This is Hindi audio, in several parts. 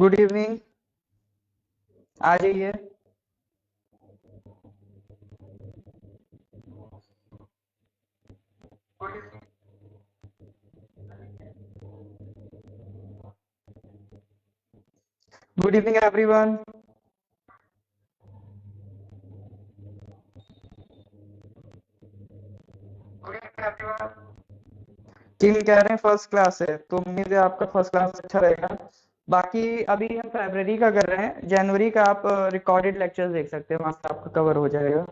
Good evening. आ जाइए। Good evening everyone. टीम कह रहे हैं फर्स्ट क्लास है, तो उम्मीद है आपका फर्स्ट क्लास अच्छा रहेगा। बाकी अभी हम फरवरी का कर रहे हैं, जनवरी का आप रिकॉर्डेड लेक्चर्स देख सकते हैं, वहां से आपका कवर हो जाएगा।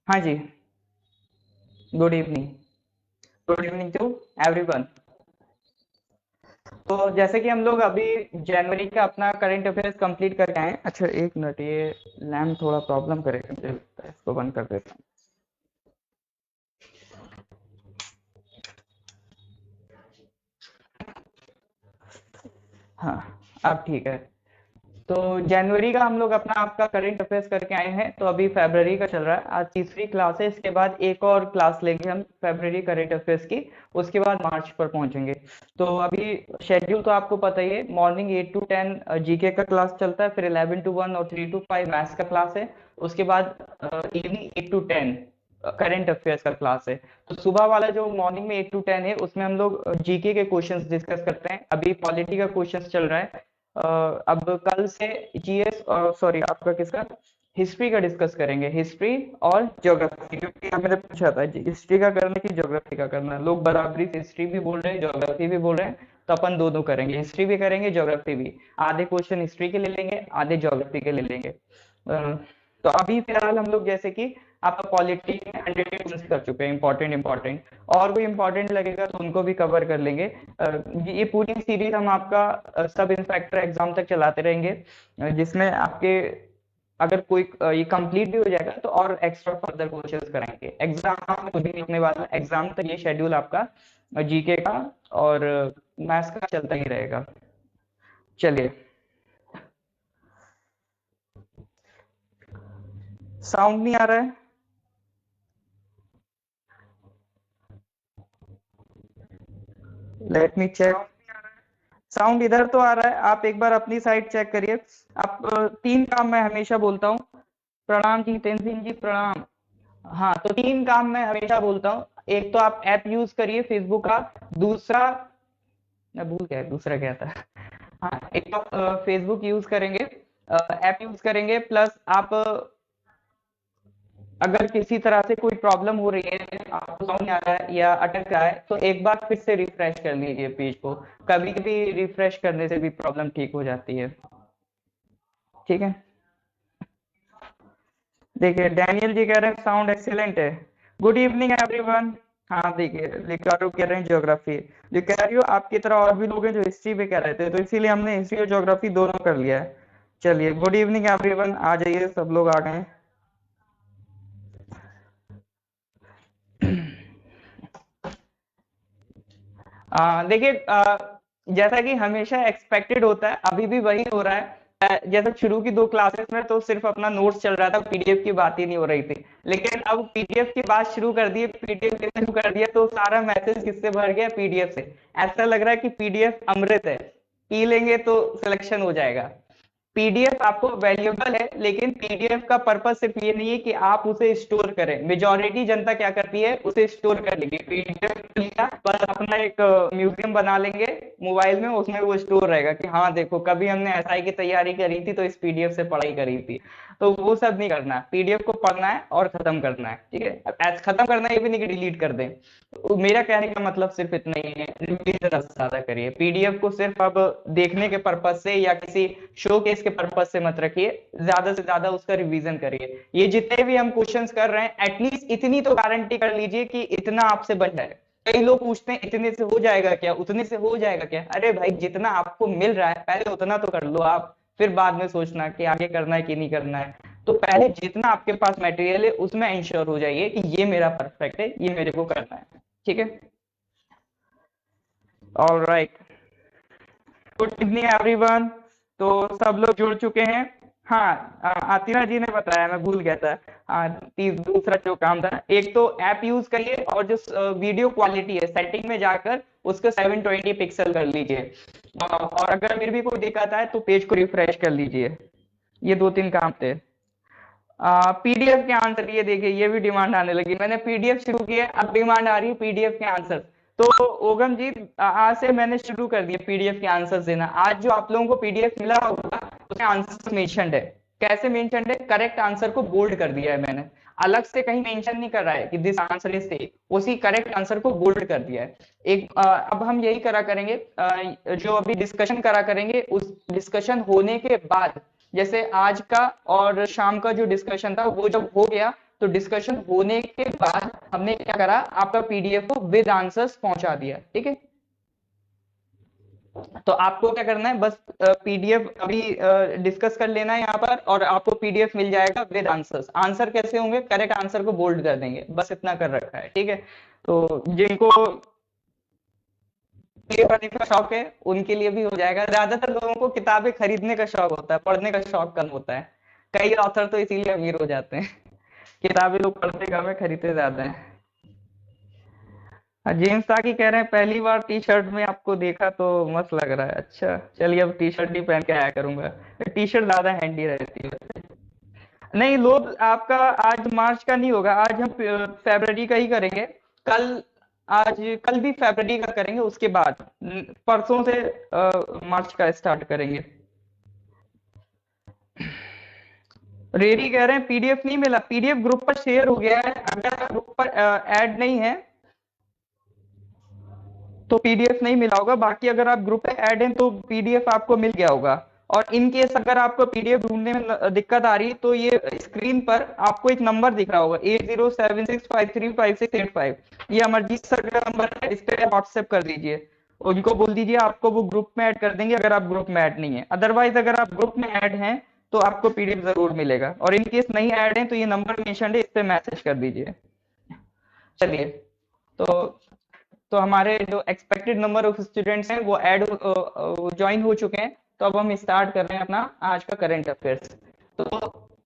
हाँ जी। Good evening. Good evening to everyone. तो जैसे कि हम लोग अभी जनवरी का अपना करंट अफेयर्स कंप्लीट करके आए हैं। अच्छा एक मिनट, ये लैम्प थोड़ा प्रॉब्लम करेगा, मुझे लगता है इसको बंद कर देता हूँ। हाँ, अब ठीक है। तो जनवरी का हम लोग अपना आपका करंट अफेयर्स करके आए हैं, तो अभी फरवरी का चल रहा है। आज तीसरी क्लास है, इसके बाद एक और क्लास लेंगे हम फरवरी करंट अफेयर्स की। उसके बाद मार्च पर पहुंचेंगे। तो अभी शेड्यूल तो आपको पता ही है, मॉर्निंग 8 to 10 जीके का क्लास चलता है, फिर 11 to 1 और 3 to 5 मैथ्स का क्लास है। उसके बाद इवनिंग 8 to 10 करंट अफेयर्स का क्लास है। तो सुबह वाला जो मॉर्निंग में 8 to 10 है, उसमें हम लोग जीके के क्वेश्चंस डिस्कस करते हैं। अभी पॉलिटी का क्वेश्चंस चल रहा है। अब कल से जीएस और सॉरी आपका किसका हिस्ट्री का डिस्कस करेंगे, हिस्ट्री और ज्योग्राफी, क्योंकि मैंने पूछा था हिस्ट्री का करना कि ज्योग्राफी का करना। लोग बराबरी से हिस्ट्री भी बोल रहे हैं, ज्योग्राफी भी बोल रहे हैं, तो अपन दोनों करेंगे, हिस्ट्री भी करेंगे ज्योग्राफी भी। आधे क्वेश्चन हिस्ट्री के ले लेंगे, आधे ज्योग्राफी के ले लेंगे। तो अभी फिलहाल हम लोग जैसे कि आपका पॉलिटी में 100 कर चुके हैं, इंपॉर्टेंट इंपॉर्टेंट। और कोई इंपॉर्टेंट लगेगा तो उनको भी कवर कर लेंगे। ये पूरी सीरीज हम आपका सब इंस्पेक्टर एग्जाम तक चलाते रहेंगे, जिसमें आपके अगर कोई ये कंप्लीट भी हो जाएगा तो और एक्स्ट्रा फर्दर कोर्सेज कराएंगे। एग्जाम में कुछ भी नहीं होने वाला, एग्जाम तक ये शेड्यूल आपका जीके का और मैथ्स का चलता ही रहेगा। चलिए। साउंड नहीं आ रहा है? Late me check. साउंड इधर तो आ रहा है, आप एक बार अपनी साइड चेक करिए। आप तीन काम मैं हमेशा बोलता हूँ। प्रणाम जी तेनजिन जी, प्रणाम। हाँ, तो तीन काम मैं हमेशा बोलता हूँ। एक तो आप ऐप यूज करिए फेसबुक का। दूसरा, मैं भूल गया दूसरा क्या था। हाँ, एक तो फेसबुक यूज करेंगे, ऐप यूज करेंगे, प्लस आप अगर किसी तरह से कोई प्रॉब्लम हो रही है, आपको समझ नहीं आ रहा है या अटक रहा है, तो एक बार फिर से रिफ्रेश कर लीजिए पेज को। कभी कभी रिफ्रेश करने से भी प्रॉब्लम ठीक हो जाती है। ठीक है। देखिए डैनियल जी कह रहे हैं साउंड एक्सीलेंट है। Good evening everyone. हाँ देखिए लिकारो कह रहे हैं ज्योग्राफी। जो कह रही हो आपकी तरह और भी लोग हैं जो हिस्ट्री पे कह रहे थे, तो इसीलिए हमने हिस्ट्री और ज्योग्राफी दोनों कर लिया है। चलिए गुड इवनिंग एवरीवन, आ जाइए, सब लोग आ गए। देखिए जैसा कि हमेशा एक्सपेक्टेड होता है, अभी भी वही हो रहा है। जैसे शुरू की दो क्लासेस में तो सिर्फ अपना नोट्स चल रहा था, पीडीएफ की बात ही नहीं हो रही थी। लेकिन अब पीडीएफ की बात शुरू कर दी, पीडीएफ शुरू कर दिया, तो सारा मैसेज किससे भर गया? पीडीएफ से। ऐसा लग रहा है कि पीडीएफ अमृत है, पी लेंगे तो सिलेक्शन हो जाएगा। पीडीएफ आपको वैल्यूएबल है, लेकिन पीडीएफ का पर्पस सिर्फ ये नहीं है कि आप उसे स्टोर करें। मेजॉरिटी जनता क्या करती है, उसे स्टोर कर लेगी। पीडीएफ लिया, बस अपना एक म्यूजियम बना लेंगे, मोबाइल में, उसमें वो स्टोर रहेगा कि हाँ देखो कभी हमने एसआई की तैयारी करी थी तो इस पीडीएफ से पढ़ाई करी थी। तो वो सब नहीं करना है, पीडीएफ को पढ़ना है और खत्म करना है, ठीक है। अब खत्म करना है, ये भी नहीं कि डिलीट कर दें। तो मेरा कहने का मतलब सिर्फ इतना ही है, रिवीजन ज्यादा करिए, पीडीएफ को सिर्फ अब देखने के पर्पज से या किसी शो केस के पर्पज से मत रखिए, ज्यादा से ज्यादा उसका रिवीजन करिए। ये जितने भी हम क्वेश्चंस कर रहे हैं एटलीस्ट इतनी तो गारंटी कर लीजिए कि इतना आपसे बन जाए। कई लोग पूछते हैं इतने से हो जाएगा क्या, उतने से हो जाएगा क्या? अरे भाई जितना आपको मिल रहा है पहले उतना तो कर लो आप, फिर बाद में सोचना कि आगे करना है कि नहीं करना है। तो पहले जितना आपके पास मटेरियल है उसमें इंश्योर हो जाइए कि ये मेरा परफेक्ट है, ये मेरे को करना है, ठीक है। All right, good evening everyone. तो सब लोग जुड़ चुके हैं। हाँ, आतिना जी ने बताया, मैं भूल गया था। दूसरा जो काम था, एक तो ऐप यूज करिए और जो वीडियो क्वालिटी है सेटिंग में जाकर उसको 720 पिक्सल कर लीजिए। और अगर फिर भी कोई दिक्कत आए तो पेज को रिफ्रेश कर लीजिए। ये दो तीन काम थे। पीडीएफ के आंसर, ये देखिए ये भी डिमांड आने लगी, मैंने पीडीएफ शुरू किया अब डिमांड आ रही है पीडीएफ के आंसर। तो ओगम जी, आज से मैंने शुरू कर दिया पीडीएफ के आंसर देना। आज जो आप लोगों को पीडीएफ मिला होगा उसमें आंसर मेंशन्ड है। कैसे मेंशन्ड है? करेक्ट आंसर को बोल्ड कर दिया है मैंने, अलग से कहीं मेंशन नहीं कर रहा है कि दिस आंसर इज से, उसी करेक्ट आंसर को बोल्ड कर दिया है। अब हम यही करा करेंगे, जो अभी डिस्कशन करा करेंगे उस डिस्कशन होने के बाद, जैसे आज का और शाम का जो डिस्कशन था वो जब हो गया तो डिस्कशन होने के बाद हमने क्या करा, आपका पीडीएफ को विद आंसर्स पहुंचा दिया, ठीक है। तो आपको क्या करना है, बस पीडीएफ अभी डिस्कस कर लेना है यहाँ पर और आपको पीडीएफ मिल जाएगा विद आंसर्स। आंसर कैसे होंगे? करेक्ट आंसर को बोल्ड कर देंगे, बस इतना कर रखा है, ठीक है। तो जिनको ये पढ़ने का शौक है उनके लिए भी हो जाएगा। ज्यादातर लोगों को किताबें खरीदने का शौक होता है, पढ़ने का शौक कम होता है। कई ऑथर तो इसीलिए अमीर हो जाते हैं। किताबें लोग पढ़ते कम है, खरीदते ज्यादा है। जेम्स ताकि कह रहे हैं पहली बार टी शर्ट में आपको देखा तो मस्त लग रहा है। अच्छा चलिए, अब टी शर्ट ही पहन के आया करूंगा, टी शर्ट ज्यादा हैंडी रहती है। नहीं, लोग आपका आज मार्च का नहीं होगा, आज हम फरवरी का ही करेंगे। कल, आज कल भी फरवरी का करेंगे, उसके बाद परसों से मार्च का स्टार्ट करेंगे। रेडी कह रहे हैं पीडीएफ नहीं मिला, पीडीएफ ग्रुप पर शेयर हो गया है, अगर ग्रुप पर ऐड नहीं है तो पीडीएफ नहीं मिला होगा, बाकी अगर आप ग्रुप पे ऐड हैं तो पीडीएफ आपको मिल गया होगा। और इन केस अगर आपको पीडीएफ ढूंढने में दिक्कत आ रही है तो ये स्क्रीन पर आपको एक नंबर दिख रहा होगा 8076535685, ये अमरजीत सर का नंबर है, इस पे व्हाट्सएप कर दीजिए। उनको बोल दीजिए आपको वो ग्रुप में ऐड कर देंगे, अगर आप ग्रुप में ऐड नहीं है। अदरवाइज अगर आप ग्रुप में ऐड हैं तो आपको पीडीएफ जरूर मिलेगा, और इन केस नहीं ऐड है तो ये नंबर मेंशन है, इस पे मैसेज कर दीजिए। चलिए, तो हमारे जो एक्सपेक्टेड नंबर ऑफ स्टूडेंट्स हैं वो ऐड ज्वाइन हो चुके हैं। तो अब हम स्टार्ट कर रहे हैं अपना आज का करंट अफेयर्स। तो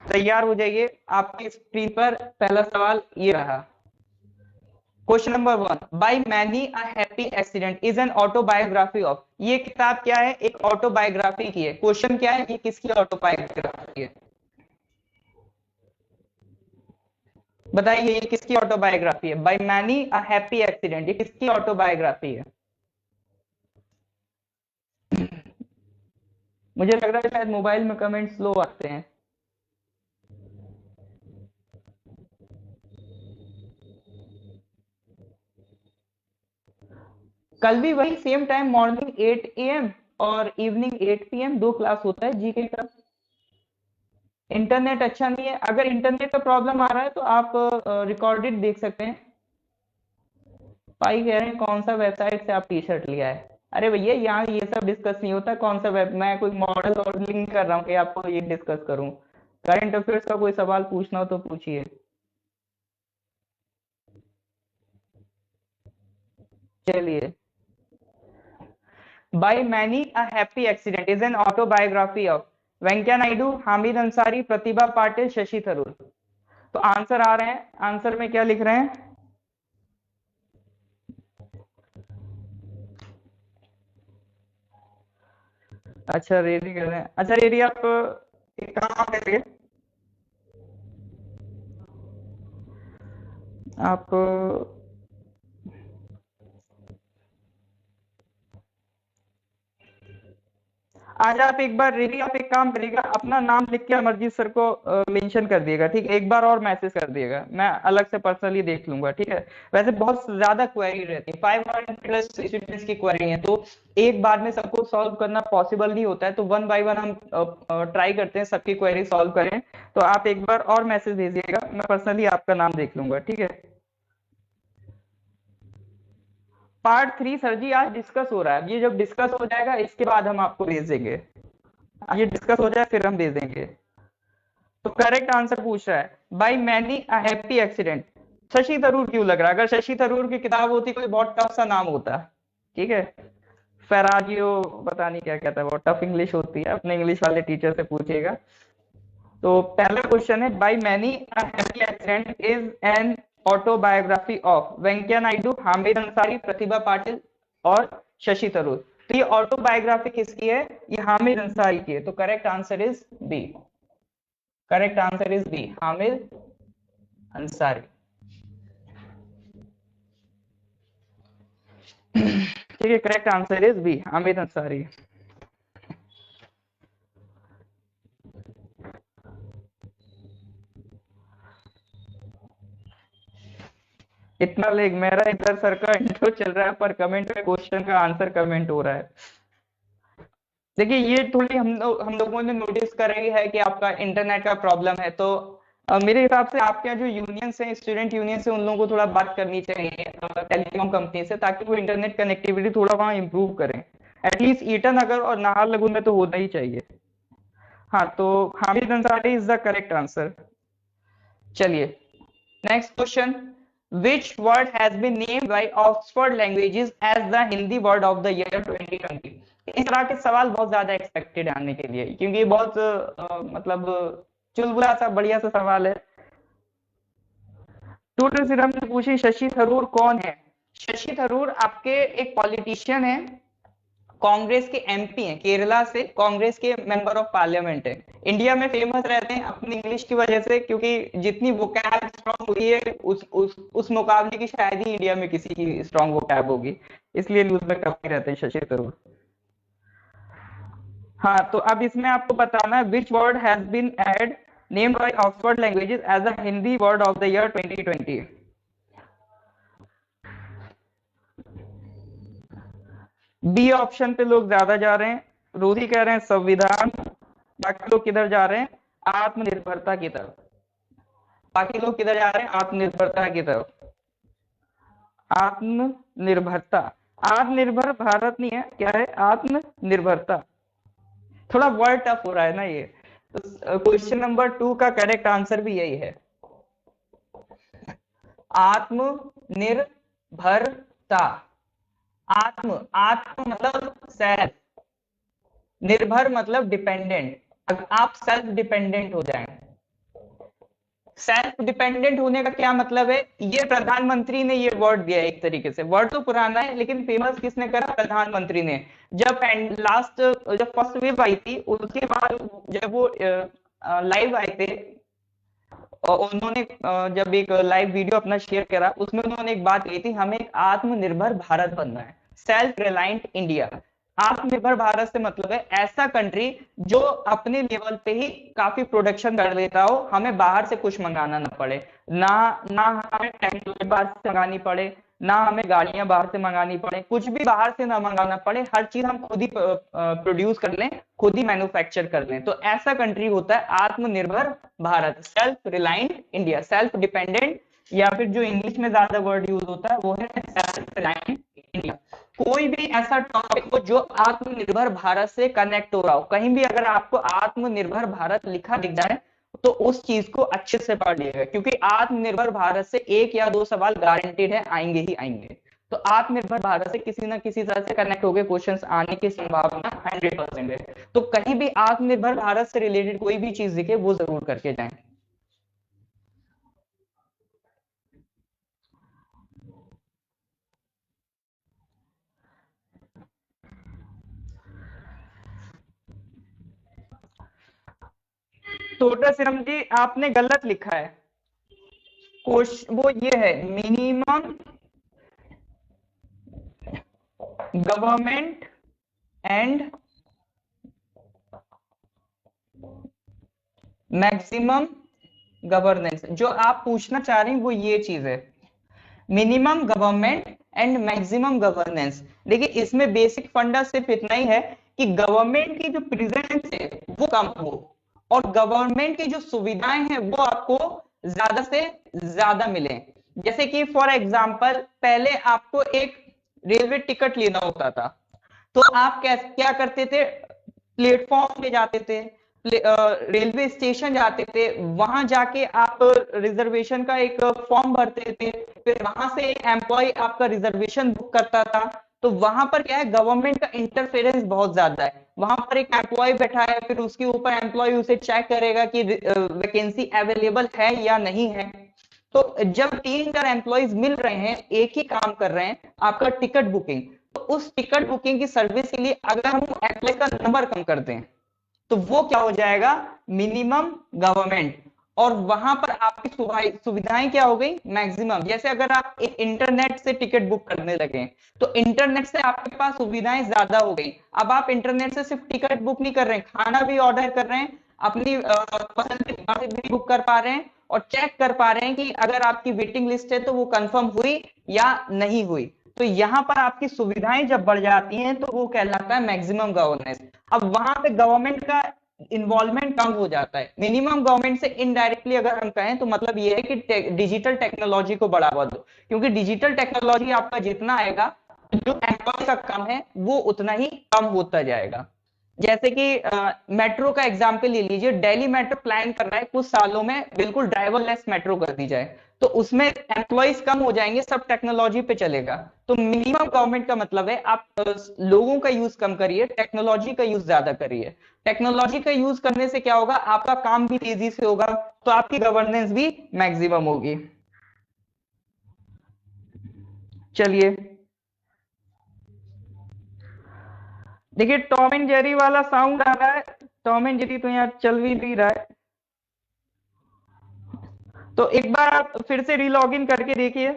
तैयार हो जाइए, आपकी स्क्रीन पर पहला सवाल ये रहा। Question number 1, bye many a happy accident is an autobiography of. ये किताब क्या है? एक ऑटोबायोग्राफी की है। क्वेश्चन क्या है? ये किसकी ऑटोबायोग्राफी है? बताइए ये किसकी ऑटोबायोग्राफी है? Bye many a happy accident, ये किसकी ऑटोबायोग्राफी है? मुझे लग रहा है शायद मोबाइल में कमेंट स्लो आते हैं। कल भी वही सेम टाइम, मॉर्निंग 8 AM और इवनिंग 8 PM, दो क्लास होता है जीके का। इंटरनेट अच्छा नहीं है? अगर इंटरनेट का प्रॉब्लम आ रहा है तो आप रिकॉर्डेड देख सकते हैं। भाई कह रहे हैं कौन सा वेबसाइट से आप टी शर्ट लिया है? अरे भैया यहाँ ये सब डिस्कस नहीं होता, कौन सा वेब, मैं कोई मॉडल और लिंक कर रहा हूँ कि आपको ये डिस्कस करूँ? करंट अफेयर्स का कोई सवाल पूछना हो तो पूछिए। चलिए, by many a happy accident is an autobiography of Venkaiah Naidu, Hamid Ansari, Pratibha Patil, Shashi Tharoor. तो आंसर आ रहे हैं, आंसर में क्या लिख रहे हैं? अच्छा रेडी कर रहे हैं, अच्छा रेडी। आप एक काम करिए, आप आज आप एक बार रिली आप एक काम करिएगा, अपना नाम लिख के अमरजीत सर को मेंशन कर दिएगा, ठीक है? एक बार और मैसेज कर दिएगा, मैं अलग से पर्सनली देख लूंगा, ठीक है? वैसे बहुत ज्यादा क्वेरी रहती है, 500 प्लस स्टूडेंट्स की क्वेरी है, तो एक बार में सबको सॉल्व करना पॉसिबल नहीं होता है, तो वन बाय वन हम ट्राई करते हैं सबकी क्वेरी सॉल्व करें। तो आप एक बार और मैसेज भेजिएगा, मैं पर्सनली आपका नाम देख लूंगा, ठीक है? पार्ट 3 सर जी आज डिस्कस हो रहा है, ये जब डिस्कस हो जाएगा इसके बाद हम आपको भेज देंगे। ये डिस्कस हो जाए फिर हम भेज देंगे। तो करेक्ट आंसर पूछ रहा है, by many a happy accident. Shashi Tharoor क्यों लग रहा है? अगर शशि थरूर की किताब होती कोई बहुत टफ सा नाम होता, ठीक है? फेराजियो, पता नहीं क्या कहता है, वो टफ इंग्लिश होती है, अपने इंग्लिश वाले टीचर से पूछिएगा। तो पहला क्वेश्चन है, by many a happy accident is an autobiography of Venkaiah Naidu, Hamid Ansari, Pratibha Patil और शशि थरूर। तो ये ऑटोबायोग्राफी किसकी है? ये हामिद अंसारी की है, तो correct answer is B. Correct answer is B, Hamid Ansari. ठीक है, correct answer is B, Hamid Ansari. इतना लेग मेरा इधर सर का इंट्रो चल रहा है, पर कमेंट में क्वेश्चन का आंसर कमेंट हो रहा है। देखिए ये थोड़ी हम लोगों ने नोटिस करी है कि आपका इंटरनेट का प्रॉब्लम है, तो मेरे हिसाब से आपके यहाँ जो यूनियंस हैं, स्टूडेंट यूनियन से, उन लोगों को थोड़ा बात करनी चाहिए टेलीकॉम कंपनी से, ताकि वो इंटरनेट कनेक्टिविटी थोड़ा वहाँ इंप्रूव करें। एटलीस्ट ईटन नगर और नाहरलगुन में तो होना ही चाहिए। हाँ, तो Hamid Ansari is the correct answer. चलिए next question, which word has been named by Oxford Languages as the Hindi word of the year 2020? इस तरह के सवाल बहुत ज्यादा एक्सपेक्टेड है आने के लिए, क्योंकि ये बहुत मतलब चुलबुला सा बढ़िया सा सवाल है। टूटर सिरम ने पूछी, शशि थरूर कौन है? शशि थरूर आपके एक पॉलिटिशियन है, कांग्रेस के एमपी हैं, केरला से कांग्रेस के मेंबर ऑफ पार्लियामेंट है, इंडिया में फेमस रहते हैं अपनी इंग्लिश की वजह से, क्योंकि जितनी वोकैब स्ट्रांग हुई है उस मुकाबले की शायद ही इंडिया में किसी की स्ट्रांग वोकैब होगी, इसलिए न्यूज में काफी रहते हैं शशि थरूर। हाँ, तो अब इसमें आपको बताना है, विच वर्ड हैज बीन एड named by Oxford Languages as a Hindi word of the year 2020। B option पे लोग ज्यादा जा रहे हैं, रोधी कह रहे हैं संविधान, बाकी लोग किधर जा रहे हैं? आत्मनिर्भरता की तरफ। बाकी लोग किधर जा रहे हैं? आत्मनिर्भरता की तरफ। आत्मनिर्भरता, आत्मनिर्भर भारत नहीं है, क्या है? आत्मनिर्भरता। थोड़ा वर्ड टफ हो रहा है ना ये, तो क्वेश्चन नंबर 2 का करेक्ट आंसर भी यही है, आत्मनिर्भरता। आत्म आत्म मतलब सेल्फ, निर्भर मतलब डिपेंडेंट, अगर आप सेल्फ डिपेंडेंट हो जाएं। सेल्फ डिपेंडेंट होने का क्या मतलब है? ये प्रधानमंत्री ने ये वर्ड दिया है, एक तरीके से वर्ड तो पुराना है लेकिन फेमस किसने करा? प्रधानमंत्री ने। जब लास्ट जब फर्स्ट वेव आई थी, उसके बाद जब वो लाइव आए थे, और उन्होंने जब एक लाइव वीडियो अपना शेयर करा, उसमें उन्होंने एक बात कही थी, हमें एक आत्मनिर्भर भारत बनना है, सेल्फ रिलायंट इंडिया। आत्मनिर्भर भारत से मतलब है ऐसा कंट्री जो अपने लेवल पे ही काफी प्रोडक्शन कर लेता हो, हमें बाहर से कुछ मंगाना ना पड़े, ना ना हमें टेक्नोलॉजी बाहर से मंगानी पड़े, ना हमें गाड़ियां बाहर से मंगानी पड़े, कुछ भी बाहर से ना मंगाना पड़े, हर चीज हम खुद ही प्रोड्यूस कर लें, खुद ही मैन्युफैक्चर कर लें, तो ऐसा कंट्री होता है आत्मनिर्भर Bharat, self reliant India, self dependent, या फिर जो इंग्लिश में ज्यादा वर्ड यूज होता है वो है सेल्फ रिलायंट इंडिया। कोई भी ऐसा टॉपिक हो जो आत्मनिर्भर भारत से कनेक्ट हो रहा हो, कहीं भी अगर आपको आत्मनिर्भर भारत लिखा दिख जाए तो उस चीज को अच्छे से पढ़ लिएगा, क्योंकि आत्मनिर्भर भारत से एक या दो सवाल गारंटेड है, आएंगे ही आएंगे। तो आत्मनिर्भर भारत से किसी ना किसी तरह से कनेक्ट होकर क्वेश्चंस आने की संभावना 100% है, तो कहीं भी आत्मनिर्भर भारत से रिलेटेड कोई भी चीज दिखे वो जरूर करके जाएं। टोटा सिरम जी आपने गलत लिखा है, वो ये है, minimum government and maximum governance, जो आप पूछना चाह रहे हैं वो ये चीज है, minimum government and maximum governance. देखिए इसमें बेसिक फंडा सिर्फ इतना ही है कि गवर्नमेंट की जो प्रेजेंस है वो कम हो और गवर्नमेंट की जो सुविधाएं हैं वो आपको ज्यादा से ज्यादा मिले। जैसे कि फॉर एग्जांपल पहले आपको एक रेलवे टिकट लेना होता था, तो आप क्या करते थे, प्लेटफॉर्म पे जाते थे, रेलवे स्टेशन जाते थे, वहां जाके आप रिजर्वेशन का एक फॉर्म भरते थे, फिर वहां से एक एम्प्लॉय आपका रिजर्वेशन बुक करता था। तो वहां पर क्या है, गवर्नमेंट का इंटरफेरेंस बहुत ज्यादा है। वहां पर एक एम्प्लॉय बैठा है, फिर उसके ऊपर एम्प्लॉय उसे चेक करेगा कि वैकेंसी अवेलेबल है या नहीं है। तो जब 3-4 एम्प्लॉयज मिल रहे हैं, एक ही काम कर रहे हैं, आपका टिकट बुकिंग, तो उस टिकट बुकिंग की सर्विस के लिए अगर हम एम्प्लॉय का नंबर कम कर दें तो वो क्या हो जाएगा, मिनिमम गवर्नमेंट। और वहां पर आपकी सुविधाएं क्या हो गई, मैक्सिमम। जैसे अगर आप इंटरनेट से टिकट बुक करने लगे तो इंटरनेट से आपके पास सुविधाएं ज्यादा हो गई। अब आप इंटरनेट से सिर्फ टिकट बुक नहीं कर रहे हैं, खाना भी ऑर्डर कर रहे हैं, अपनी पसंद की गाड़ी भी बुक कर पा रहे हैं और चेक कर पा रहे हैं कि अगर आपकी वेटिंग लिस्ट है तो वो कंफर्म हुई या नहीं हुई। तो यहां पर आपकी सुविधाएं जब बढ़ जाती हैं तो वो कहलाता है मैक्सिमम गवर्नेंस। अब वहां पे गवर्नमेंट का इन्वॉल्वमेंट कम हो जाता है। मिनिमम गवर्नमेंट से इनडायरेक्टली अगर हम कहें तो मतलब ये है कि डिजिटल टेक्नोलॉजी को बढ़ावा दो, क्योंकि डिजिटल टेक्नोलॉजी आपका जितना आएगा, जो एम्प्लॉय का काम है वो उतना ही कम होता जाएगा। जैसे कि मेट्रो का एग्जाम्पल ले लीजिए, दिल्ली मेट्रो प्लान कर रहा है कुछ सालों में बिल्कुल ड्राइवरलेस मेट्रो कर दी जाए, तो उसमें एम्प्लॉयज कम हो जाएंगे, सब टेक्नोलॉजी पे चलेगा। तो मिनिमम गवर्नमेंट का मतलब है आप लोगों का यूज कम करिए, टेक्नोलॉजी का यूज ज्यादा करिए। टेक्नोलॉजी का यूज करने से क्या होगा, आपका काम भी तेजी से होगा, तो आपकी गवर्नेंस भी मैक्सिमम होगी। चलिए, देखिए टॉम एंड जेरी वाला साउंड आ रहा है, टॉम एंड जेरी तो यहाँ चल भी नहीं रहा है, तो एक बार आप फिर से रीलॉग इन करके देखिए,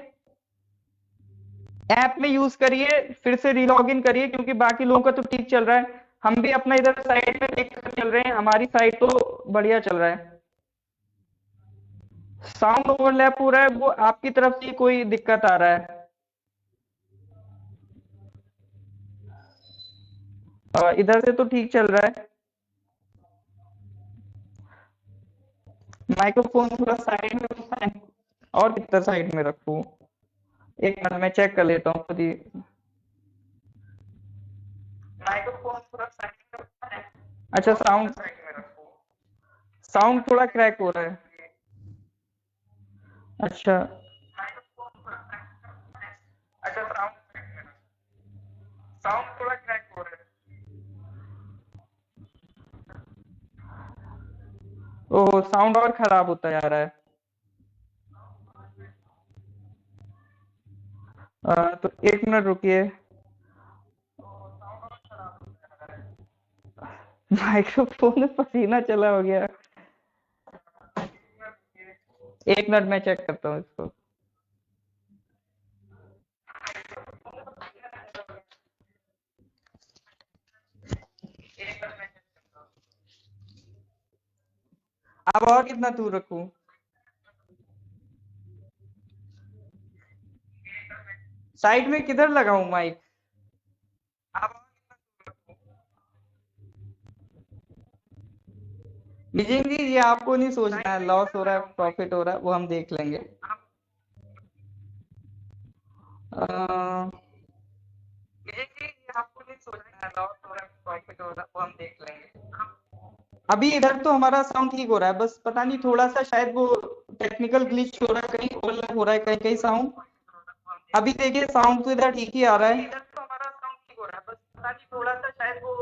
ऐप में यूज करिए, फिर से रीलॉग इन करिए, क्योंकि बाकी लोगों का तो ठीक चल रहा है। हम भी अपना इधर साइड में देख कर चल रहे हैं, हमारी साइड तो बढ़िया चल रहा है। साउंड ओवरलैप हो रहा है, वो आपकी तरफ से कोई दिक्कत आ रहा है। इधर से तो ठीक चल रहा है। माइक्रोफोन थोड़ा साइड में रखना है, और कितना साइड में रखूं, एक मिनट मैं चेक कर लेता हूँ खुद ही। माइक्रोफोन थोड़ा साइड में रखना है। अच्छा, साउंड साउंड थोड़ा क्रैक हो रहा है। अच्छा, अच्छा, साउंड थोड़ा क्रैक हो रहा है। ओह, साउंड और खराब होता जा रहा है। तो एक मिनट रुकिए। माइक्रोफोन में पसीना चला हो गया। एक मिनट मैं चेक करता हूँ इसको। अब और कितना दूर रखूं, साइड में किधर लगाऊं माइक। अब विजय जी, ये आपको नहीं सोचना है, लॉस हो रहा है प्रॉफिट हो रहा है वो हम देख लेंगे। अ, विजय जी, ये आपको नहीं सोचना है, लॉस हो रहा है प्रॉफिट हो रहा है वो हम देख लेंगे। अभी इधर तो हमारा साउंड ठीक हो रहा है, बस पता नहीं थोड़ा सा शायद वो टेक्निकल ग्लिच हो रहा है, कहीं ओवरलैप हो रहा है कहीं कहीं साउंड। अभी देखिए साउंड तो इधर ठीक ही आ रहा है। इधर तो हमारा साउंड ठीक हो रहा है, बस पता नहीं थोड़ा सा शायद वो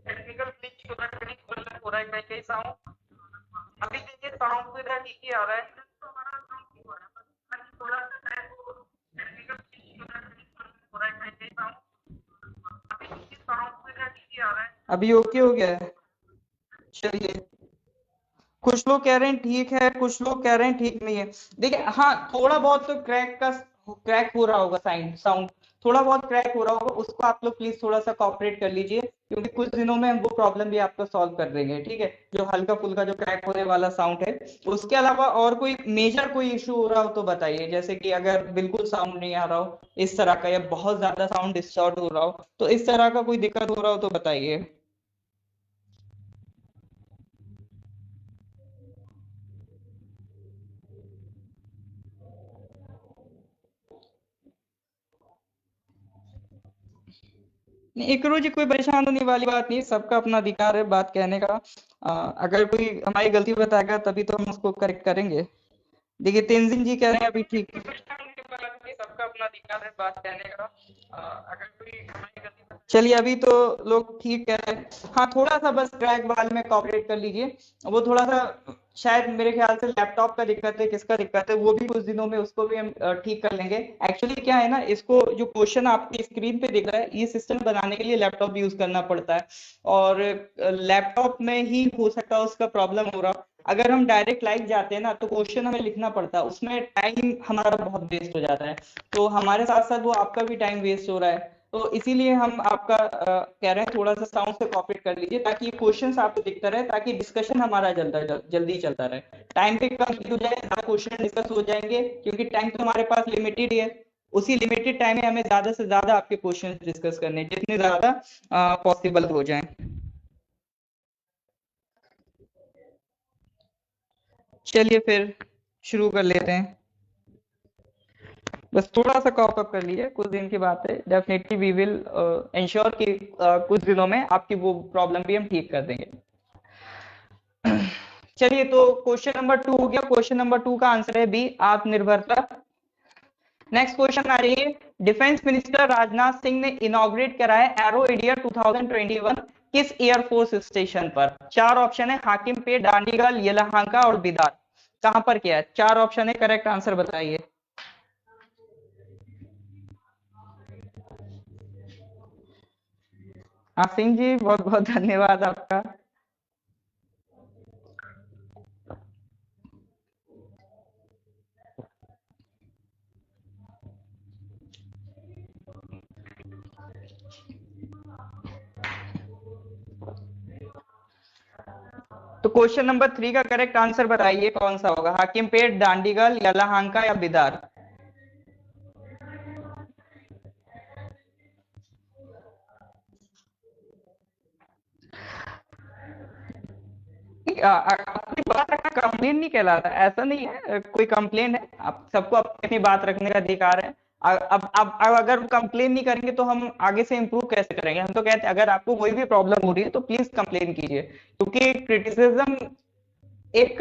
टेक्निकल ग्लिच हो रहा है, कहीं ओवरलैप हो रहा है कहीं कहीं साउंड। अभी देखिए साउंड तो इधर ठीक ही आ रहा है। इधर तो हमारा साउंड ठीक हो रहा है, बस पता नहीं थोड़ा सा शायद वो टेक्निकल ग्लिच हो रहा है, कहीं ओवरलैप हो रहा है कहीं कहीं साउंड। अभी देखिए साउंड तो इधर ठीक ही आ रहा है। अभी ओके हो गया है। चलिए, कुछ लोग कह रहे हैं ठीक है, कुछ लोग कह रहे हैं ठीक नहीं है। देखिए हाँ, थोड़ा बहुत तो क्रैक हो रहा होगा साउंड साउंड थोड़ा बहुत क्रैक हो रहा होगा उसको आप लोग प्लीज थोड़ा सा कॉपरेट कर लीजिए, क्योंकि कुछ दिनों में हम वो प्रॉब्लम भी आपका सॉल्व कर देंगे, ठीक है। जो हल्का फुल्का जो क्रैक होने वाला साउंड है, उसके अलावा और कोई मेजर कोई इशू हो रहा हो तो बताइए, जैसे कि अगर बिल्कुल साउंड नहीं आ रहा हो इस तरह का, या बहुत ज्यादा साउंड डिस्टॉर्ट हो रहा हो, तो इस तरह का कोई दिक्कत हो रहा हो तो बताइए। नहीं एकरो जी, कोई परेशान होने वाली बात नहीं, सबका अपना अधिकार है बात कहने का। अगर कोई हमारी गलती बताएगा तभी तो हम उसको करेक्ट करेंगे। देखिए तेंजिन जी कह रहे हैं अभी ठीक है, सबका अपना अधिकार है बात कहने का। अगर कोई हमारी गलती, चलिए अभी तो लोग ठीक कह रहे हैं। हाँ थोड़ा सा बस ट्रैक वाल में कॉपरेट कर लीजिए, वो थोड़ा सा शायद मेरे ख्याल से लैपटॉप का दिक्कत है, किसका दिक्कत है, वो भी कुछ दिनों में उसको भी हम ठीक कर लेंगे। एक्चुअली क्या है ना, इसको जो क्वेश्चन आपकी स्क्रीन पे दिख रहा है, ये सिस्टम बनाने के लिए लैपटॉप यूज करना पड़ता है, और लैपटॉप में ही हो सकता है उसका प्रॉब्लम हो रहा। अगर हम डायरेक्ट लाइव जाते हैं ना तो क्वेश्चन हमें लिखना पड़ता है, उसमें टाइम हमारा बहुत वेस्ट हो जाता है, तो हमारे साथ साथ वो आपका भी टाइम वेस्ट हो रहा है। तो इसीलिए हम आपका कह रहे हैं थोड़ा सा साउंड से कॉपरेट कर लीजिए, ताकि क्वेश्चंस आपको दिखता रहे, ताकि डिस्कशन हमारा जल्दी चलता रहे, टाइम पे कंप्लीट हो जाए, ज्यादा क्वेश्चन डिस्कस हो जाएंगे, क्योंकि टाइम तो हमारे पास लिमिटेड ही है। उसी लिमिटेड टाइम में हमें ज्यादा से ज्यादा आपके क्वेश्चन डिस्कस करने हैं, जितने ज्यादा पॉसिबल हो जाए। चलिए फिर शुरू कर लेते हैं। बस थोड़ा सा कॉप अप कर लीजिए, कुछ दिन की बात है, डेफिनेटली वी विल इंश्योर कि कुछ दिनों में आपकी वो प्रॉब्लम भी हम ठीक कर देंगे। चलिए तो क्वेश्चन नंबर 2 हो गया, क्वेश्चन नंबर 2 का आंसर है बी, आत्मनिर्भरता। नेक्स्ट क्वेश्चन आ रही है, डिफेंस मिनिस्टर राजनाथ सिंह ने इनॉग्रेट कराया एरो इंडिया 2021 किस एयरफोर्स स्टेशन पर? चार ऑप्शन है, हाकिम पे, डांडीगल, येलहांका और बिदार। कहां पर किया है? चार ऑप्शन है, करेक्ट आंसर बताइए। हाँ सिंह जी, बहुत बहुत धन्यवाद आपका। तो क्वेश्चन नंबर 3 का करेक्ट आंसर बताइए कौन सा होगा, हाकिम पेट, डांडीगल, यलहंका या बिदार? अपनी बात रखना कंप्लेन नहीं कहलाता, ऐसा नहीं है कोई कंप्लेन है, आप सबको अपनी बात रखने का अधिकार है। अब अगर कंप्लेन नहीं करेंगे तो हम आगे से इम्प्रूव कैसे करेंगे? हम तो कहते हैं अगर आपको कोई भी प्रॉब्लम हो रही है तो प्लीज कंप्लेन कीजिए, क्योंकि क्रिटिसिज्म एक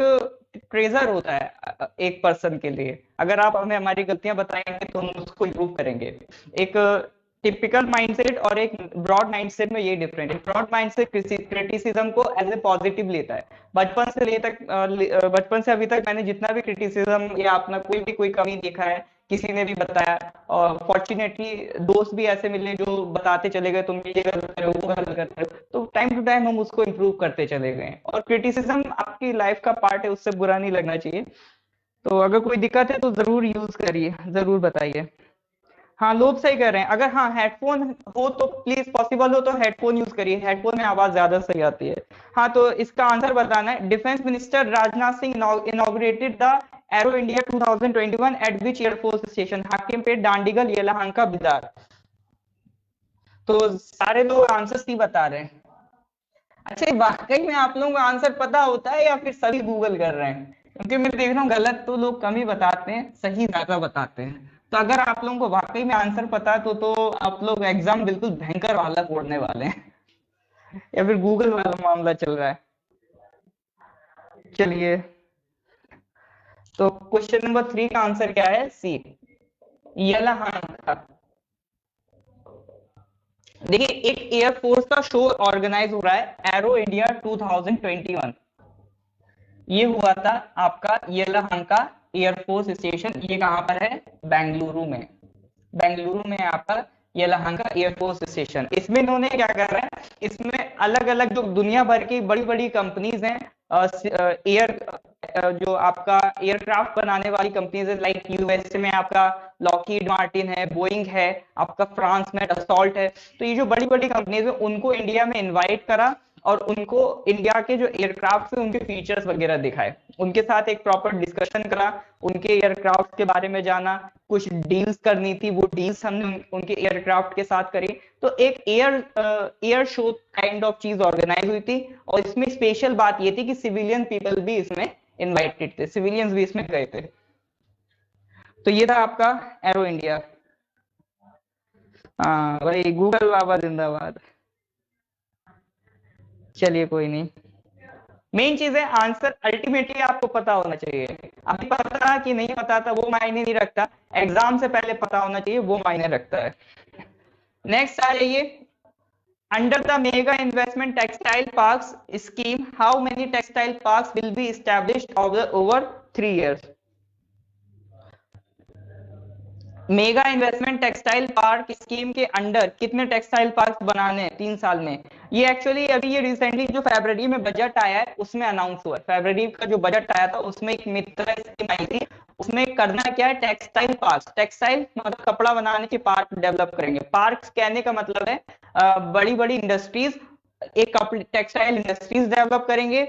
ट्रेजर होता है एक पर्सन के लिए। अगर आप हमें हमारी गलतियां बताएंगे तो हम उसको इम्प्रूव करेंगे। एक टिपिकल माइंडसेट और एक ब्रॉड माइंडसेट में ये डिफरेंट है। ब्रॉड माइंडसेट क्रिटिसिज्म को एज ए पॉजिटिव लेता है। बचपन से अभी तक मैंने जितना भी क्रिटिसिज्म या अपना कोई भी कोई कमी देखा है, किसी ने भी बताया, और फॉर्चुनेटली दोस्त भी ऐसे मिले जो बताते चले गए तुम ये गलत कर रहे हो, वो गलत कर रहे हो, तो टाइम टू टाइम हम उसको इम्प्रूव करते चले गए। और क्रिटिसिज्म आपकी लाइफ का पार्ट है, उससे बुरा नहीं लगना चाहिए। तो अगर कोई दिक्कत है तो जरूर यूज करिए, जरूर बताइए। हाँ लोग सही कर रहे हैं, अगर हाँ हेडफोन हो तो प्लीज पॉसिबल हो तो हेडफोन यूज करिए, हेडफोन में आवाज ज्यादा सही आती है। हाँ तो इसका आंसर बताना है, defence minister Rajnath Singh inaugurated the arrow India 2021 eight which air force station? हाकिम पेट, डांडीगल, येलहंका, बिदार। तो सारे लोग आंसर सी बता रहे हैं। अच्छा ये वाकई में आप लोगों को आंसर पता होता है या फिर सभी गूगल कर रहे हैं? क्योंकि मैं देख रहा हूँ गलत तो लोग कम ही बताते हैं, सही ज्यादा बताते हैं। तो अगर आप लोगों को वाकई में आंसर पता है तो आप लोग एग्जाम बिल्कुल भयंकर वाला फोड़ने वाले हैं, या फिर गूगल वाला मामला चल रहा है। चलिए तो क्वेश्चन नंबर 3 का आंसर क्या है? सी, यलहंका। देखिए एक एयरफोर्स का शो ऑर्गेनाइज हो रहा है, एरो इंडिया 2021। ये हुआ था आपका येलहंका एयरफोर्स स्टेशन, ये कहां पर है? बेंगलुरु में। बेंगलुरु में आपका येलहंका एयरफोर्स स्टेशन। इसमें इन्होंने क्या कर रहा है, इसमें अलग अलग जो दुनिया भर की बड़ी बड़ी कंपनीज हैं, एयर जो आपका एयरक्राफ्ट बनाने वाली कंपनीज है, लाइक यूएसए में आपका लॉकहीड मार्टिन है, बोइंग है, आपका फ्रांस में डसॉल्ट है। तो ये जो बड़ी बड़ी कंपनीज है उनको इंडिया में इनवाइट करा और उनको इंडिया के जो एयरक्राफ्ट है उनके फीचर्स वगैरह दिखाए, उनके साथ एक प्रॉपर डिस्कशन करा, उनके एयरक्राफ्ट के बारे में जाना, कुछ डील्स करनी थी, वो डील्स हमने उनके एयरक्राफ्ट के साथ करी। तो एक एयर शो काइंड ऑफ चीज ऑर्गेनाइज हुई थी, और इसमें स्पेशल बात ये थी कि सिविलियन पीपल भी इसमें इनवाइटेड थे, सिविलियंस भी इसमें गए थे। तो ये था आपका एरो इंडिया। हाँ भाई, गूगल बाबा जिंदाबाद। चलिए कोई नहीं, मेन चीज है आंसर अल्टीमेटली आपको पता होना चाहिए। अभी पता कि नहीं पता था वो मायने नहीं रखता, एग्जाम से पहले पता होना चाहिए वो मायने रखता है। नेक्स्ट आ जाइए, under the mega investment textile parks scheme how many textile parks will be established over 3 years। Mega investment textile park scheme के अंडर कितने टेक्सटाइल पार्क बनाने हैं 3 साल में। ये एक्चुअली अभी ये रिसेंटली जो फरवरी में बजट आया है उसमें अनाउंस हुआ है। फरवरी का जो बजट आया था उसमें एक मित्र स्कीम आई थी, उसमें करना क्या है, टेक्सटाइल पार्क, टेक्सटाइल मतलब कपड़ा बनाने के पार्क डेवलप करेंगे। पार्क कहने का मतलब है बड़ी बड़ी इंडस्ट्रीज, एक टेक्सटाइल इंडस्ट्रीज डेवलप करेंगे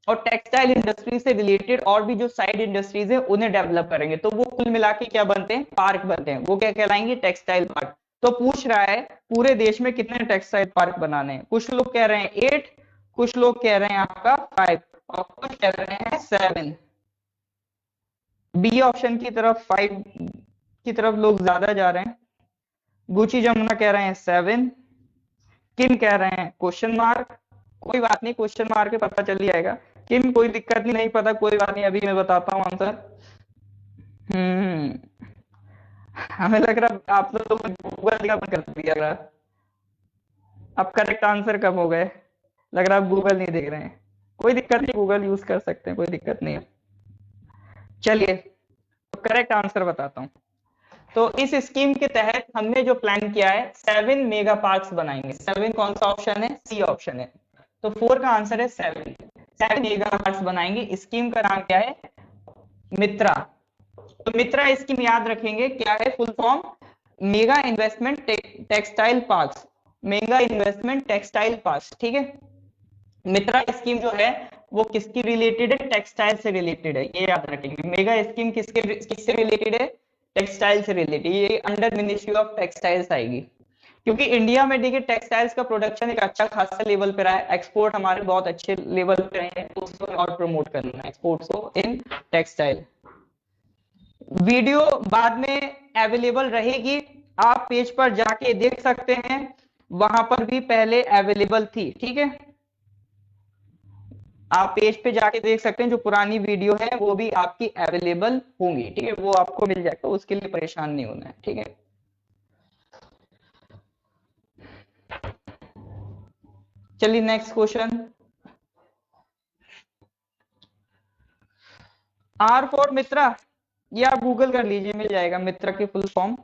और टेक्सटाइल इंडस्ट्री से रिलेटेड और भी जो साइड इंडस्ट्रीज है उन्हें डेवलप करेंगे। तो वो कुल मिला के क्या बनते हैं, पार्क बनते हैं। वो क्या कहलाएंगे, टेक्सटाइल पार्क। तो पूछ रहा है पूरे देश में कितने टेक्सटाइल पार्क बनाने हैं। कुछ लोग कह रहे हैं 8, कुछ लोग कह रहे हैं आपका 5 और कुछ कह रहे हैं 7। बी ऑप्शन की तरफ 5 की तरफ लोग ज्यादा जा रहे हैं। गुची जमुना कह रहे हैं 7, किम कह रहे हैं क्वेश्चन मार्क। कोई बात नहीं, क्वेश्चन मार्क पे पता चल जाएगा। किम कोई दिक्कत नहीं, नहीं पता कोई बात नहीं, अभी मैं बताता हूँ आंसर। हम्म हमें लग रहा आप लोग गूगल का बंद कर दिया लग रहा। अब करेक्ट आंसर कब हो गए, लग रहा आप गूगल नहीं देख रहे हैं। कोई दिक्कत नहीं, गूगल यूज कर सकते हैं, कोई दिक्कत नहीं है। चलिए तो करेक्ट आंसर बताता हूँ। तो इस स्कीम के तहत हमने जो प्लान किया है 7 मेगा पार्क्स बनाएंगे। 7 कौन सा ऑप्शन है, सी ऑप्शन है। तो 4 का आंसर है 7 मेगा पार्क्स बनाएंगे। स्कीम का नाम क्या है, मित्रा। तो मित्रा स्कीम याद रखेंगे क्या है, full form mega investment textile parks, mega investment textile parks, ठीक है। मित्रा स्कीम जो है वो किसकी रिलेटेड है, टेक्सटाइल से रिलेटेड है, ये याद रखेंगे। मेगा स्कीम किससे रिलेटेड है, टेक्सटाइल से रिलेटेड। ये अंडर मिनिस्ट्री ऑफ टेक्सटाइल्स आएगी, क्योंकि इंडिया में देखिए टेक्सटाइल्स का प्रोडक्शन एक अच्छा खासा लेवल पे रहा है, एक्सपोर्ट हमारे बहुत अच्छे लेवल पे रहे हैं, तो उसको और प्रमोट करना है एक्सपोर्ट्स को इन टेक्सटाइल। वीडियो बाद में अवेलेबल रहेगी, आप पेज पर जाके देख सकते हैं, वहां पर भी पहले अवेलेबल थी, ठीक है। आप पेज पे जाके देख सकते हैं, जो पुरानी वीडियो है वो भी आपकी अवेलेबल होंगी, ठीक है, वो आपको मिल जाएगा, उसके लिए परेशान नहीं होना है, ठीक है। चलिए नेक्स्ट क्वेश्चन। आर फॉर मित्रा, ये आप गूगल कर लीजिए, मिल जाएगा मित्रा की फुल फॉर्म।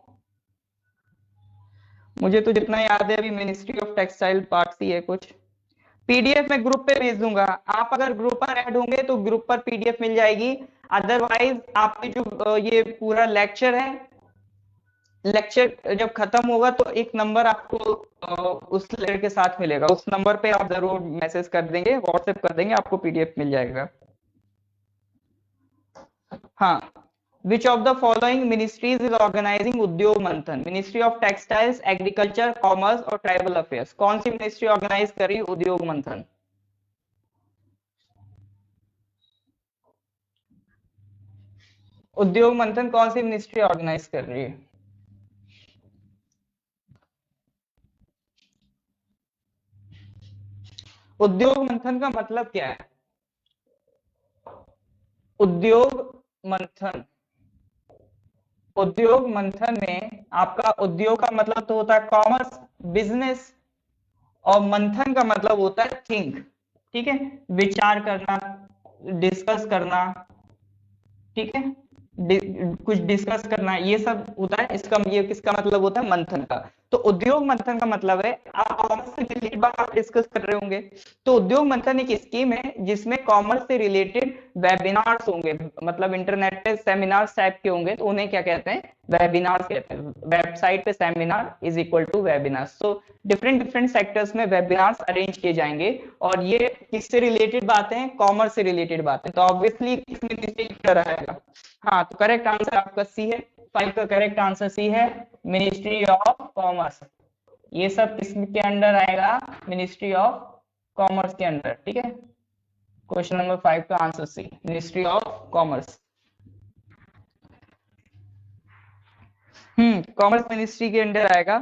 मुझे तो जितना याद है अभी मिनिस्ट्री ऑफ टेक्सटाइल पार्ट्स ही है कुछ। पीडीएफ में ग्रुप पे भेज दूंगा, आप अगर ग्रुप पर ऐड होंगे तो ग्रुप पर पीडीएफ मिल जाएगी। अदरवाइज आपके जो ये पूरा लेक्चर है, लेक्चर जब खत्म होगा तो एक नंबर आपको उस लेक्चर के साथ मिलेगा, उस नंबर पे आप जरूर मैसेज कर देंगे, व्हाट्सएप कर देंगे, आपको पीडीएफ मिल जाएगा। हाँ, which of the following ministries is organizing उद्योग मंथन, ministry of textiles, agriculture, commerce और ट्राइबल अफेयर्स, कौन सी मिनिस्ट्री ऑर्गेनाइज कर रही है उद्योग मंथन। उद्योग मंथन कौन सी मिनिस्ट्री ऑर्गेनाइज कर रही है। उद्योग मंथन का मतलब क्या है, उद्योग मंथन, उद्योग मंथन में आपका उद्योग का मतलब तो होता है कॉमर्स, बिजनेस, और मंथन का मतलब होता है थिंक, ठीक है, विचार करना, डिस्कस करना, ठीक है, कुछ डिस्कस करना, ये सब होता है इसका, ये किसका मतलब होता है, मंथन का। तो उद्योग मंथन का मतलब है आप कॉमर्स से रिलेटेड बात डिस्कस कर रहे होंगे, तो उद्योग मंथन एक स्कीम है जिसमें कॉमर्स से रिलेटेड वेबिनार्स होंगे, मतलब इंटरनेट पे सेमिनार्स टाइप के होंगे, तो उन्हें क्या कहते हैं, वेबिनार्स कहते हैं। वेबसाइट पे seminar is equal to webinars. तो डिफरेंट डिफरेंट सेक्टर्स में वेबिनार्स अरेंज किए जाएंगे, और ये किससे रिलेटेड बातें हैं, कॉमर्स से रिलेटेड बातें। तो ऑब्वियसली किस मिनिस्ट्री का रहेगा? हाँ, तो करेक्ट आंसर आपका सी है। 5 का करेक्ट आंसर सी है, मिनिस्ट्री ऑफ कॉमर्स। ये सब किसके अंडर आएगा? मिनिस्ट्री ऑफ कॉमर्स के अंडर। ठीक है, क्वेश्चन नंबर 5 का answer C, ministry of commerce. Commerce ministry के अंडर आएगा,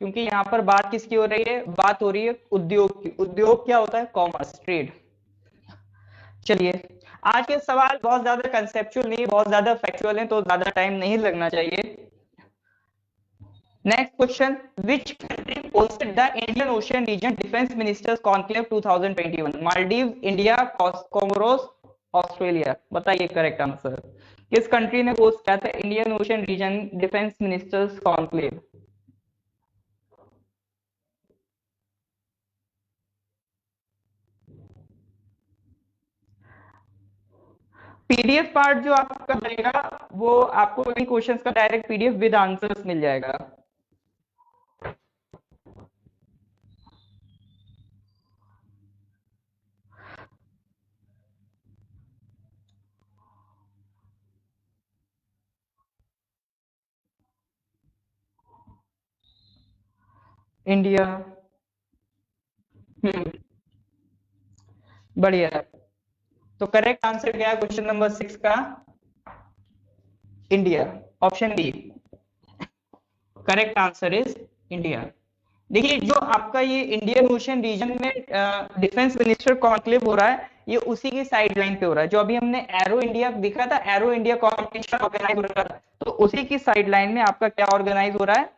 क्योंकि यहाँ पर बात किसकी हो रही है? बात हो रही है उद्योग की। उद्योग क्या होता है? Commerce, trade. चलिए, आज के सवाल बहुत ज्यादा कंसेप्चुअल नहीं, बहुत ज्यादा फैक्चुअल हैं, तो ज्यादा टाइम नहीं लगना चाहिए। Next question, which country hosted the Indian Ocean region defence ministers conclave 2021? Maldives, India, Comoros, Australia. बताइए करेक्ट आंसर। किस कंट्री ने होस्ट किया था Indian Ocean region defence ministers conclave? PDF part जो आपका बनेगा, वो आपको इन क्वेश्चंस का डायरेक्ट पीडीएफ विद आंसर्स मिल जाएगा। इंडिया। हम्म, बढ़िया। तो करेक्ट आंसर क्या है क्वेश्चन नंबर 6 का? India, option B. Correct answer is India. देखिए, जो आपका ये इंडियन ओशन रीजन में डिफेंस मिनिस्टर कॉन्क्लेव हो रहा है, ये उसी की साइड लाइन पे हो रहा है। जो अभी हमने एरो इंडिया दिखा था, एरो इंडिया कॉम्पिटिशन ऑर्गेनाइज हो रहा था, तो उसी की साइड लाइन में आपका क्या ऑर्गेनाइज हो रहा है?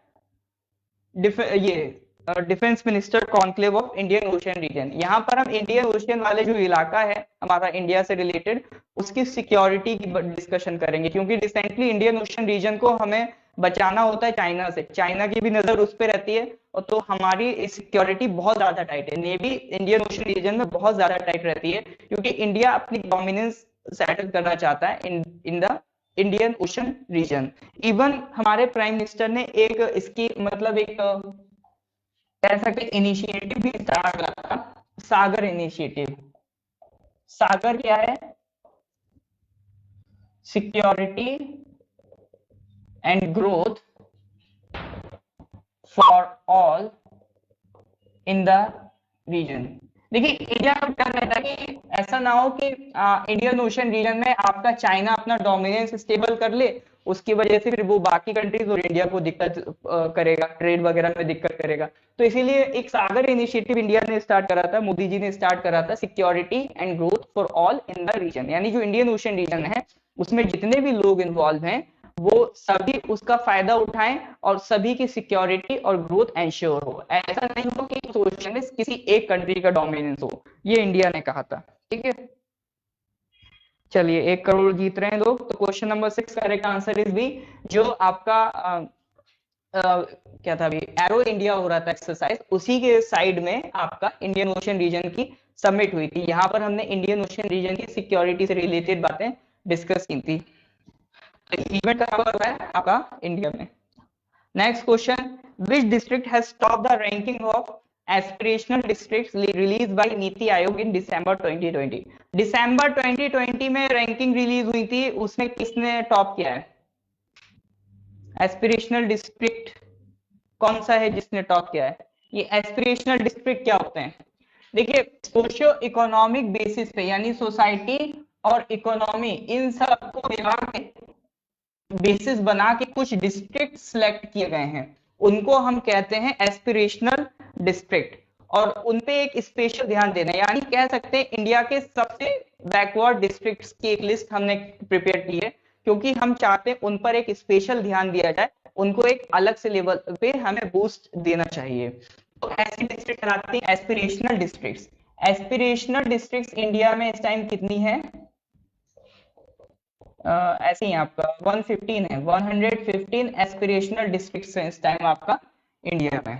ये defence minister conclave of Indian Ocean region. यहाँ पर हम इंडियन ओशियन वाले जो इलाका है हमारा इंडिया से रिलेटेड, उसकी सिक्योरिटी की डिस्कशन करेंगे, क्योंकि रिसेंटली इंडियन ओशियन रीजन को हमें बचाना होता है चाइना से। चाइना की भी नजर उस पर रहती है, और तो हमारी सिक्योरिटी बहुत ज्यादा टाइट है। नेवी इंडियन ओशियन रीजन में बहुत ज्यादा टाइट रहती है, क्योंकि इंडिया अपनी डोमिनेंस सेटल करना चाहता है in the Indian Ocean region. Even हमारे प्राइम मिनिस्टर ने एक इसकी मतलब एक कह सकते इनिशिएटिव भी स्टार्ट करा था, सागर इनिशिएटिव। सागर क्या है? Security and growth for all in the region. देखिए, इंडिया का क्या रहता है कि ऐसा ना हो कि इंडियन ओशन रीजन में आपका चाइना अपना डोमिनेंस स्टेबल कर ले, उसकी वजह से फिर वो बाकी कंट्रीज और इंडिया को दिक्कत करेगा, ट्रेड वगैरह में दिक्कत करेगा। तो इसीलिए एक सागर इनिशिएटिव इंडिया ने स्टार्ट करा था, मोदी जी ने स्टार्ट करा था, security and growth for all in the region. यानी जो इंडियन ओशन रीजन है, उसमें जितने भी लोग इन्वॉल्व हैं, वो सभी उसका फायदा उठाएं, और सभी की सिक्योरिटी और ग्रोथ एंश्योर हो। ऐसा नहीं हो कि सोशल में किसी एक कंट्री का डोमिनेंस हो। ये इंडिया ने कहा था। ठीक है, चलिए, 1 करोड़ जीत रहे हैं लोग। तो question number 6 correct answer is B. जो आपका क्या था अभी, एरो इंडिया हो रहा था एक्सरसाइज, उसी के साइड में आपका इंडियन ओशन रीजन की समिट हुई थी। यहाँ पर हमने इंडियन ओशन रीजन की सिक्योरिटी से रिलेटेड बातें डिस्कस की थी। इवेंट कहाँ पर हुआ है? आपका इंडिया में। Next question, which district has top the ranking of aspirational districts release by NITI Aayog इन दिसंबर 2020? दिसंबर 2020 में रैंकिंग रिलीज हुई थी, उसमें किसने टॉप किया है? एस्पिरेशनल डिस्ट्रिक्ट कौन सा है जिसने टॉप किया है? ये एस्पिरेशनल डिस्ट्रिक्ट क्या होते हैं? देखिए, सोशियो इकोनॉमिक बेसिस पे, यानी सोसाइटी और इकोनॉमी, इन सब को मिला के बेसिस बना के कुछ डिस्ट्रिक्ट सिलेक्ट किए गए हैं, उनको हम कहते हैं एस्पिरेशनल डिस्ट्रिक्ट। और उनपे एक स्पेशल ध्यान देना, यानी कह सकते हैं इंडिया के सबसे बैकवर्ड डिस्ट्रिक्ट्स की एक लिस्ट हमने प्रिपेयर की है, क्योंकि हम चाहते हैं उन पर एक स्पेशल ध्यान दिया जाए, उनको एक अलग से लेवल पे हमें बूस्ट देना चाहिए। तो ऐसी डिस्ट्रिक्ट कहलाती हैं aspirational districts. Aspirational districts India में इस टाइम कितनी है? ऐसे ही आपका 115 है, 115 एस्पिरेशनल डिस्ट्रिक्ट है इस टाइम आपका इंडिया में।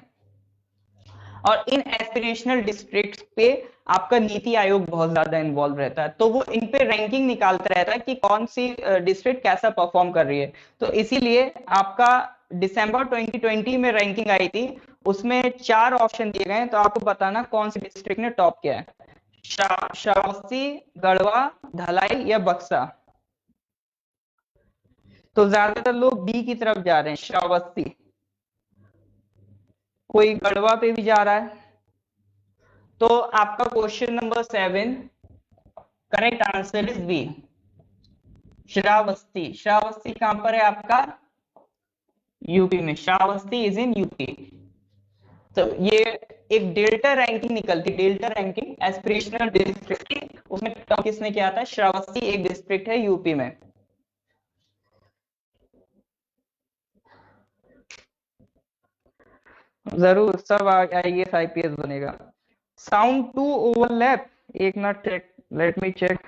और इन एस्पिरेशनल डिस्ट्रिक्ट्स पे आपका नीति आयोग बहुत ज्यादा इन्वॉल्व रहता है, तो वो इन पे रैंकिंग निकालता रहता है कि कौन सी डिस्ट्रिक्ट कैसा परफॉर्म कर रही है। तो इसीलिए आपका दिसंबर 2020 में रैंकिंग आई थी, उसमें 4 ऑप्शन दिए गए हैं, तो आपको बताना कौन सी डिस्ट्रिक्ट ने टॉप किया है। श्रावस्ती, गढ़वा, धलाई या बक्सा। तो ज्यादातर लोग बी की तरफ जा रहे हैं, श्रावस्ती। कोई गढ़वा पे भी जा रहा है। तो आपका question number 7, correct answer is B, Shravasti. Shravasti कहां पर है आपका? यूपी में। Shravasti is in UP. तो ये एक डेल्टा रैंकिंग निकलती, डेल्टा रैंकिंग एस्पिरेशनल डिस्ट्रिक्ट की, उसमें टॉप किसने किया था? श्रावस्ती एक डिस्ट्रिक्ट है यूपी में। जरूर, सब आईएएस आईपीएस बनेगा। साउंड टू ओवरलैप, एक minute check, let me check.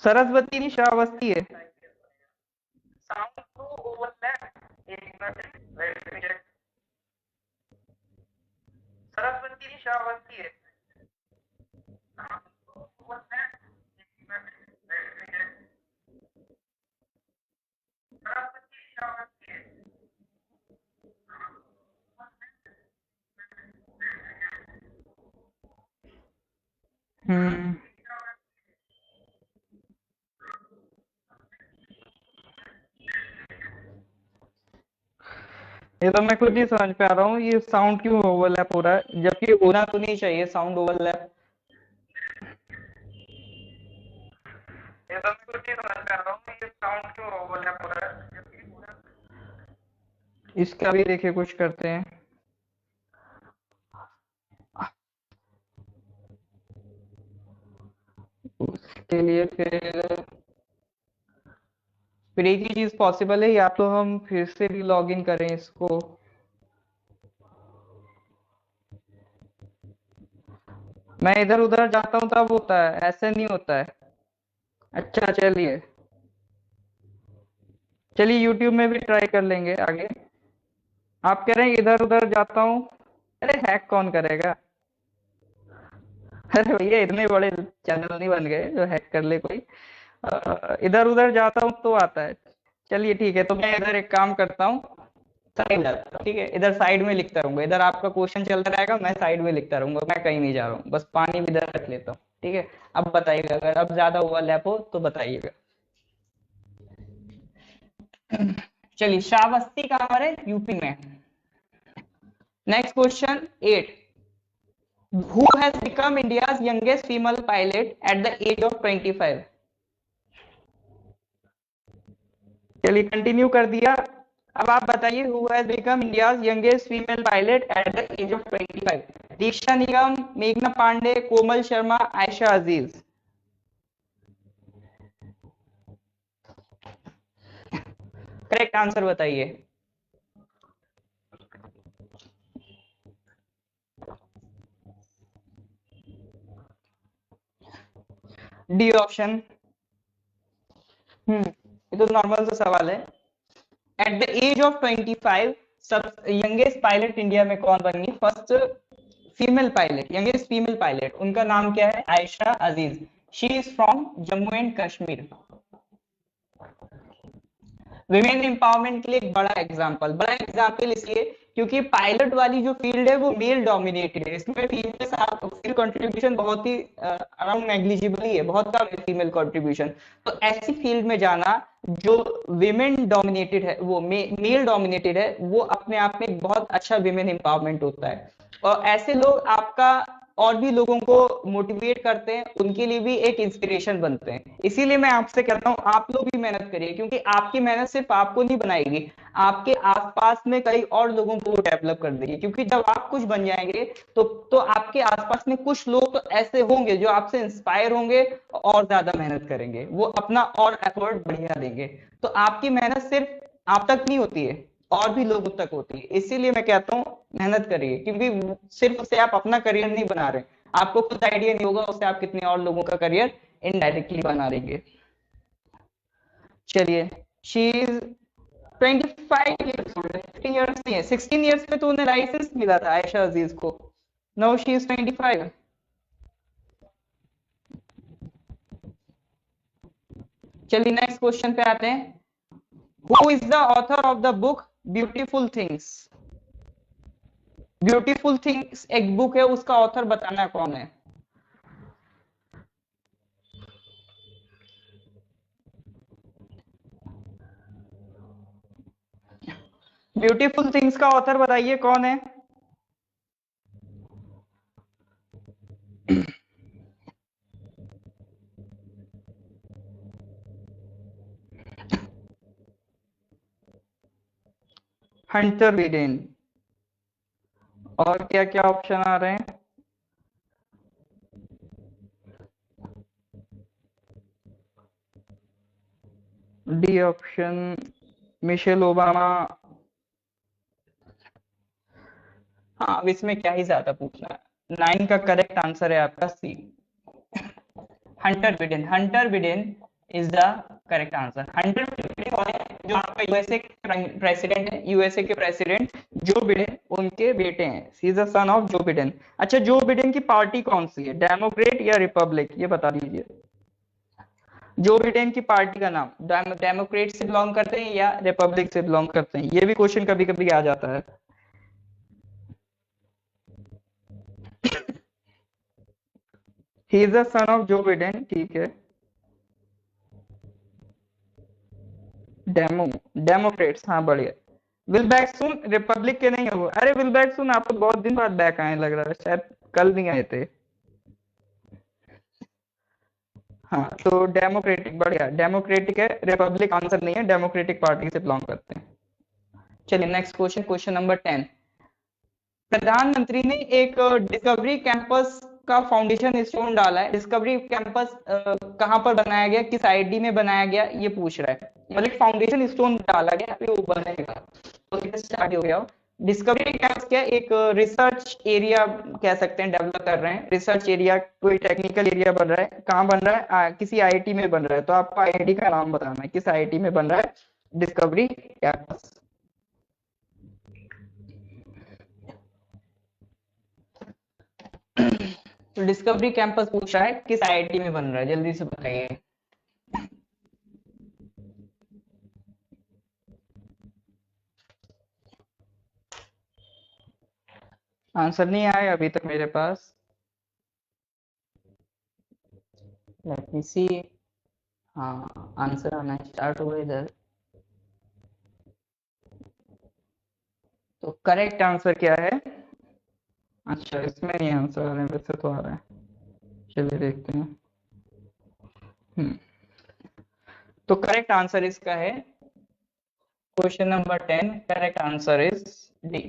Saraswati नहीं, श्रावस्ती है। साउंड टू ओवरलैप, एक minute let me check. Saraswati नहीं, श्रावस्ती है। हम्म, ये तो मैं खुद नहीं समझ पा रहा हूँ, ये साउंड क्यों ओवरलैप हो रहा है, जबकि होना तो नहीं चाहिए साउंड ओवरलैप। ये तो मैं खुद नहीं समझ पा रहा हूँ, ये साउंड क्यों ओवरलैप हो रहा है, जबकि इसका भी देखिए कुछ करते हैं। उसके लिए फिर एक ही चीज पॉसिबल है, या तो हम फिर से भी लॉग इन करें इसको। मैं इधर उधर जाता हूँ तब होता है, ऐसे नहीं होता है। अच्छा चलिए, चलिए यूट्यूब में भी ट्राई कर लेंगे आगे। आप कह रहे हैं इधर उधर जाता हूँ, अरे हैक कौन करेगा? अरे भैया इतने बड़े चैनल नहीं बन गए जो हैक कर ले कोई। इधर उधर जाता हूँ तो आता है। चलिए ठीक है, तो मैं इधर एक काम करता हूँ, साइड जाता हूँ, ठीक है, इधर साइड में लिखता रहूंगा, इधर आपका क्वेश्चन चलता रहेगा, मैं साइड में लिखता रहूंगा, मैं कहीं नहीं जा रहा हूँ, बस पानी भी इधर रख लेता हूँ, ठीक है। अब बताइएगा, अगर अब ज्यादा ओवरलैप हो तो बताइएगा। चलिए, श्रावस्ती कहाँ है? यूपी में। Next question 8, who has become India's youngest female pilot at the age of 25? चलिए कंटिन्यू कर दिया। अब आप बताइए, who has become India's youngest female pilot at the age of 25? Diksha Nigam, मेघना पांडे, कोमल शर्मा, आयशा अजीज। करेक्ट आंसर बताइए। D option. ये तो नॉर्मल सा सवाल है। एट द एज ऑफ 25 सब यंगेस्ट पायलट इंडिया में कौन बनी? First female pilot, youngest female pilot, उनका नाम क्या है? Ayesha Aziz. She is from Jammu and Kashmir. Women empowerment के लिए एक बड़ा एग्जाम्पल इसलिए क्योंकि पायलट वाली जो फील्ड है वो मेल डोमिनेटेड है, इसमें फीमेल कंट्रीब्यूशन बहुत ही अराउंड नेग्लिजिबल ही है, बहुत कम है फीमेल कंट्रीब्यूशन। तो ऐसी फील्ड में जाना जो विमेन डोमिनेटेड है, वो मेल डोमिनेटेड है, वो अपने आप में एक बहुत अच्छा विमेन एम्पावरमेंट होता है। और ऐसे लोग आपका और भी लोगों को मोटिवेट करते हैं, उनके लिए भी एक इंस्पिरेशन बनते हैं। इसीलिए मैं आपसे कहता हूं, आप लोग भी मेहनत करिए, क्योंकि आपकी मेहनत सिर्फ आपको नहीं बनाएगी, आपके आसपास में कई और लोगों को डेवलप कर देगी। क्योंकि जब आप कुछ बन जाएंगे तो आपके आसपास में कुछ लोग तो ऐसे होंगे जो आपसे इंस्पायर होंगे और ज्यादा मेहनत करेंगे, वो अपना और एफर्ट बढ़िया देंगे। तो आपकी मेहनत सिर्फ आप तक नहीं होती है, और भी लोगों तक होती है। इसीलिए मैं कहता हूँ मेहनत करिए, क्योंकि सिर्फ उससे आप अपना करियर नहीं बना रहे, आपको कुछ आइडिया नहीं होगा उससे आप कितने और लोगों का करियर इनडायरेक्टली बना देंगे। चलिए, शी इज 25 ईयर्स ओल्ड है, 15 ईयर्स नहीं है, 16 ईयर्स पे तो उन्हें लाइसेंस मिला था आयशा अजीज को। No she is 25। चलिए नेक्स्ट क्वेश्चन पे आते हैं। Who is the author of the book beautiful things? Beautiful things एक बुक है, उसका ऑथर बताना कौन है? ब्यूटीफुल थिंग्स का ऑथर बताइए कौन है? Hunter Biden. और क्या क्या ऑप्शन आ रहे हैं? D option Michelle Obama. हाँ, अब इसमें क्या ही ज्यादा पूछना है। 9 का करेक्ट आंसर है आपका C, Hunter Biden. Hunter Biden is the correct answer. Hunter Biden कौन है? जो आपका यूएसए प्रेसिडेंट है, यूएसए के प्रेसिडेंट जो बिडेन उनके बेटे हैं। He is the son of Joe Biden. अच्छा, जो बिडेन की पार्टी कौन सी है, डेमोक्रेट या रिपब्लिक, ये बता दीजिए। जो बिडेन की पार्टी का नाम, डेमोक्रेट से बिलोंग करते हैं या रिपब्लिक से बिलोंग करते हैं, ये भी क्वेश्चन कभी कभी आ जाता है। ही is the son of Joe Biden, ठीक है। डेमोक्रेट्स, हाँ बढ़िया। विल बैक सून रिपब्लिक के नहीं हो? अरे विल बैक सून आप तो बहुत दिन बाद बैक आए लग रहा है, शायद कल नहीं आए थे। हाँ तो डेमोक्रेटिक, बढ़िया, डेमोक्रेटिक है, रिपब्लिक आंसर नहीं है, डेमोक्रेटिक पार्टी से बिलोंग करते हैं। चलिए नेक्स्ट क्वेश्चन, क्वेश्चन नंबर 10। प्रधानमंत्री ने एक डिस्कवरी कैंपस का फाउंडेशन स्टोन डाला है। डिस्कवरी कैंपस कहाँ पर बनाया गया, किस आईआईटी में बनाया गया, ये पूछ रहा है। मतलब फाउंडेशन स्टोन डाला गया, अभी वो बनेगा, तो स्टार्ट हो गया। डिस्कवरी कैंपस क्या, एक रिसर्च एरिया कह सकते हैं, डेवलप कर रहे हैं रिसर्च एरिया, कोई टेक्निकल एरिया बन रहा है। कहाँ बन रहा है? किसी आईआईटी में बन रहा है। तो आपको आईआईटी का नाम बताना है, किस आईआईटी में बन रहा है डिस्कवरी कैंपस। तो डिस्कवरी कैंपस पूछ रहा है किस आईआईटी में बन रहा है, जल्दी से बताइए। आंसर नहीं आया अभी तक मेरे पास। लेट मी सी। हाँ, आंसर आना स्टार्ट हुआ इधर। तो करेक्ट आंसर क्या है? अच्छा, इसमें नहीं आंसर आ रहे हैं, वैसे तो आ रहे हैं। चलिए देखते हैं। हम्म तो करेक्ट आंसर इसका है, question number 10, correct answer is D,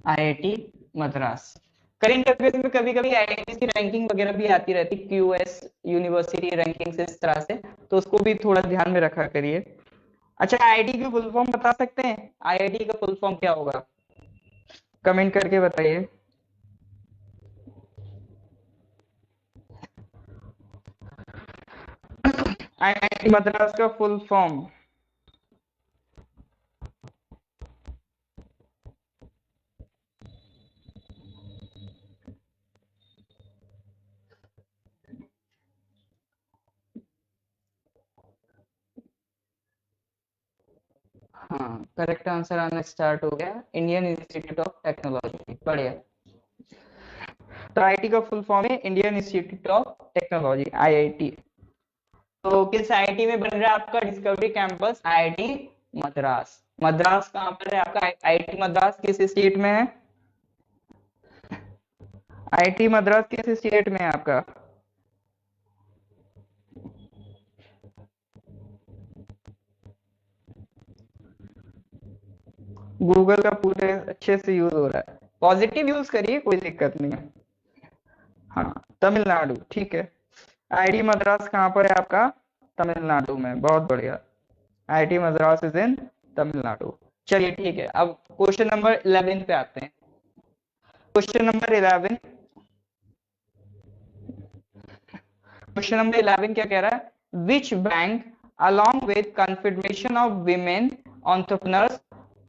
IIT Madras. Current affairs में कभी कभी आईआईटी की रैंकिंग वगैरह भी आती रहती, क्यूएस यूनिवर्सिटी रैंकिंग से, इस तरह से, तो उसको भी थोड़ा ध्यान में रखा करिए। अच्छा, आईआईटी की फुल फॉर्म बता सकते हैं? आईआईटी का फुल फॉर्म क्या होगा? कमेंट करके बताइए। आईआईटी मद्रास का फुल फॉर्म। हाँ, करेक्ट आंसर आना स्टार्ट हो गया, इंडियन इंस्टीट्यूट ऑफ टेक्नोलॉजी, बढ़िया। तो आईआईटी का फुल फॉर्म है Indian institute of technology, IIT. तो किस आईआईटी में बन रहा है आपका discovery campus? IIT Madras. Madras कहाँ पर है आपका? आईआईटी मद्रास किस स्टेट में है? आईआईटी मद्रास किस स्टेट में है आपका? गूगल का पूरे अच्छे से यूज हो रहा है, पॉजिटिव यूज करिए, कोई दिक्कत नहीं है। हाँ, तमिलनाडु, ठीक है। आईआईटी मद्रास कहाँ पर है आपका? तमिलनाडु में, बहुत बढ़िया। IIT Madras is in Tamil Nadu. चलिए ठीक है, अब क्वेश्चन नंबर 11 पे आते हैं। क्वेश्चन नंबर 11, क्वेश्चन नंबर 11 क्या कह रहा है? which bank along with Confederation of Women Entrepreneurs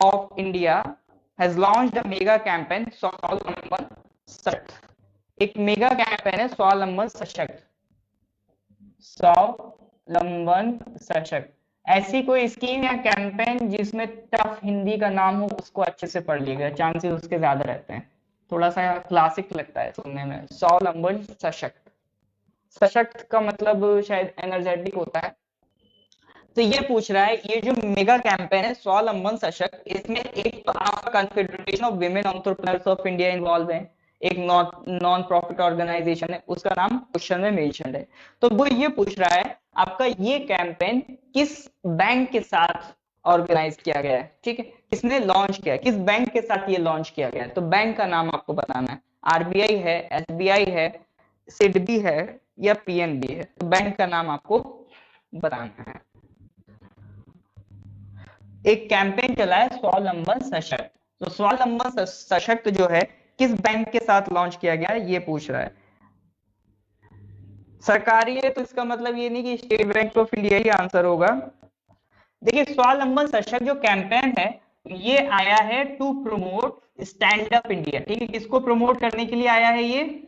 of India has launched a mega campaign स्वावलंबन सशक्त। एक मेगा कैंपेन है स्वावलंबन सशक्त, स्वावलंबन सशक्त। ऐसी कोई स्कीम या कैंपेन जिसमें टफ हिंदी का नाम हो उसको अच्छे से पढ़ लीजिएगा, चांसेस उसके ज्यादा रहते हैं। थोड़ा सा क्लासिक लगता है सुनने में, स्वावलंबन सशक्त। सशक्त का मतलब शायद एनर्जेटिक होता है। तो ये पूछ रहा है ये जो मेगा कैंपेन है स्वावलंबन सशक्त, इसमें एक तो आपका confederation of women entrepreneurs of India involve है, एक नॉन प्रॉफिट ऑर्गेनाइजेशन है, उसका नाम क्वेश्चन में मेंशन है। तो वो ये पूछ रहा है आपका ये कैंपेन किस बैंक के साथ ऑर्गेनाइज किया गया है, ठीक है, किसने लॉन्च किया, किस बैंक के साथ ये लॉन्च किया गया है। तो बैंक का नाम आपको बताना है, आरबीआई है, एसबीआई है, सिडबी है या पीएनबी है। तो बैंक का नाम आपको बताना है। एक कैंपेन चला है स्वावलंबन सशक्त, तो स्वावलंबन सशक्त जो है किस बैंक के साथ लॉन्च किया गया है ये पूछ रहा है। सरकारी है तो इसका मतलब ये नहीं कि state bank of India he answer होगा। देखिए स्वावलंबन सशक्त जो कैंपेन है ये आया है to promote stand up India, ठीक है, किसको प्रमोट करने के लिए आया है ये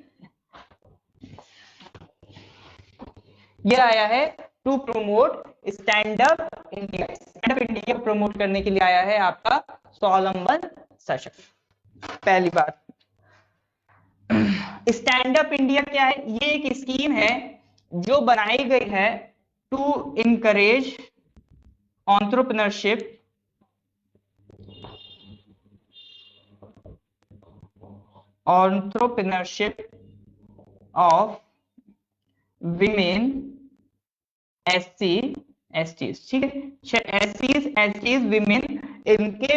आया है to promote stand up India, stand up India promote करने के लिए आया है आपका स्वावलंबन सशक्त। पहली बात, स्टैंड अप इंडिया क्या है, ये एक स्कीम है जो बनाई गई है to encourage entrepreneurship of women SC STs, ठीक है, एससीज एसटीज विमेन, इनके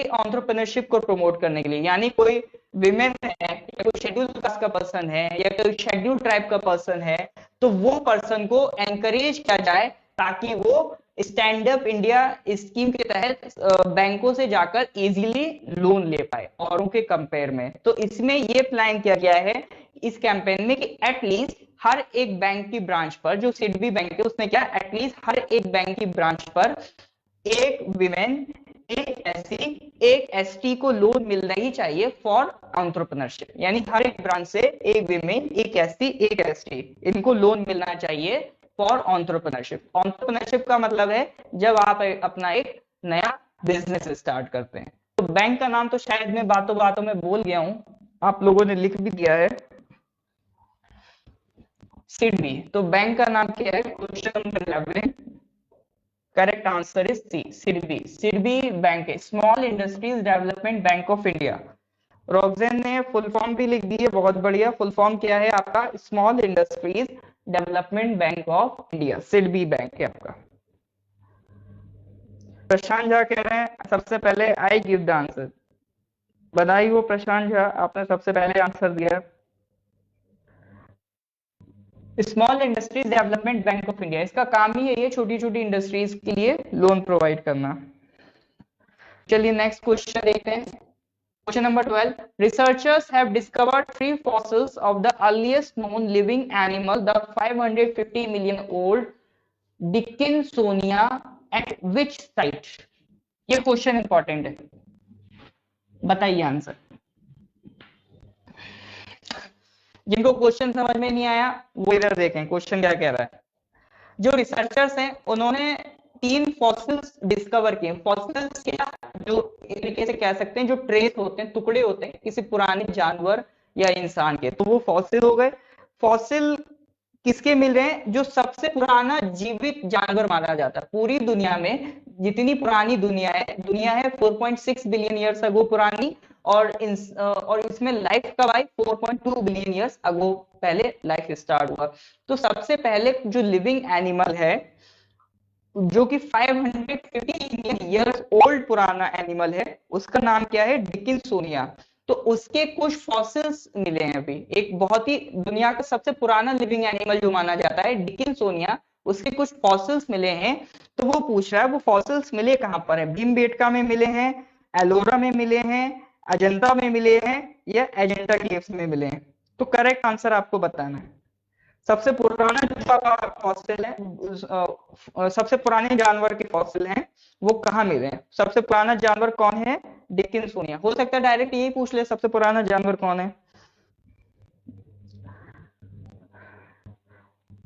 एंटरप्रेन्योरशिप को प्रमोट करने के लिए। यानी कोई विमेन है या कोई शेड्यूल कास्ट का पर्सन है या कोई शेड्यूल ट्राइब का पर्सन है तो वो पर्सन को एनकरेज किया जाए ताकि वो स्टैंड अप इंडिया स्कीम के तहत बैंकों से जाकर इजीली लोन ले पाए औरों के कंपेयर में। तो इसमें ये प्लान किया गया है इस कैंपेन में कि एटलीस्ट हर एक बैंक की ब्रांच पर, जो सिडबी बैंक है उसने क्या, एटलीस्ट हर एक बैंक की ब्रांच पर एक विमेन, एक एससी, एक एसटी को लोन मिलना ही चाहिए फॉर एंटरप्रेन्योरशिप। यानी हर एक ब्रांच से एक विमेन, एक एससी, एक एसटी, इनको लोन मिलना चाहिए फॉर एंटरप्रेन्योरशिप। एंटरप्रेन्योरशिप का मतलब है जब आप अपना एक नया बिजनेस स्टार्ट करते हैं। तो बैंक का नाम तो शायद मैं बातों बातों में बोल गया हूं, आप लोगों ने लिख भी दिया है, सिडबी। तो बैंक का नाम क्या है, question number 11, correct answer is C, SIDBI. SIDBI bank है small industries development bank of India. रोगजेन ने फुल फॉर्म भी लिख दी है, बहुत बढ़िया। फुल फॉर्म क्या है आपका, small industries development bank of India, SIDBI bank है आपका। प्रशांत झा कह रहे हैं सबसे पहले आई गिव द आंसर। बधाई हो प्रशांत झा, आपने सबसे पहले आंसर दिया। Small industries development bank of India, इसका काम ही है ये छोटी छोटी इंडस्ट्रीज के लिए लोन प्रोवाइड करना। चलिए नेक्स्ट क्वेश्चन देखते हैं। Question number 12, researchers have discovered 3 fossils of the earliest known living animal, the 550 million old Dickinsonia at which site? ये क्वेश्चन इंपॉर्टेंट है, बताइए आंसर। जिनको क्वेश्चन समझ में नहीं आया वो इधर देखें क्वेश्चन क्या कह रहा है। जो रिसर्चर्स हैं उन्होंने 3 फॉसिल्स डिस्कवर किए। फॉसिल्स क्या, जो एक तरीके से कह सकते हैं जो ट्रेस होते हैं, टुकड़े होते हैं किसी पुराने जानवर या इंसान के, तो वो फॉसिल हो गए। फॉसिल किसके मिल रहे हैं, जो सबसे पुराना जीवित जानवर माना जाता है पूरी दुनिया में। जितनी पुरानी दुनिया है 4.6 बिलियन ईयर्स अगो पुरानी, और इसमें लाइफ कब आई, 4.2 बिलियन ईयर्स अगो पहले लाइफ स्टार्ट हुआ। तो सबसे पहले जो लिविंग एनिमल है जो कि 550 मिलियन ईयर्स ओल्ड पुराना एनिमल है, उसका नाम क्या है, डिकिंसोनिया। तो उसके कुछ फॉसिल्स मिले हैं अभी। एक बहुत ही दुनिया का सबसे पुराना लिविंग एनिमल जो माना जाता है डिकिंसोनिया, उसके कुछ फॉसिल्स मिले हैं। तो वो पूछ रहा है वो फॉसिल्स मिले कहां पर है, भीमबेटका में मिले हैं, एलोरा में मिले हैं, अजंता में मिले हैं या एजेंटा केव्स में मिले हैं। तो करेक्ट आंसर आपको बताना है। सबसे पुराना जो फॉसिल है, सबसे पुराने जानवर के फॉसिल हैं वो कहाँ मिले हैं? सबसे पुराना जानवर कौन है? डिकिंसोनिया। हो सकता है डायरेक्ट यही पूछ ले, सबसे पुराना जानवर कौन है।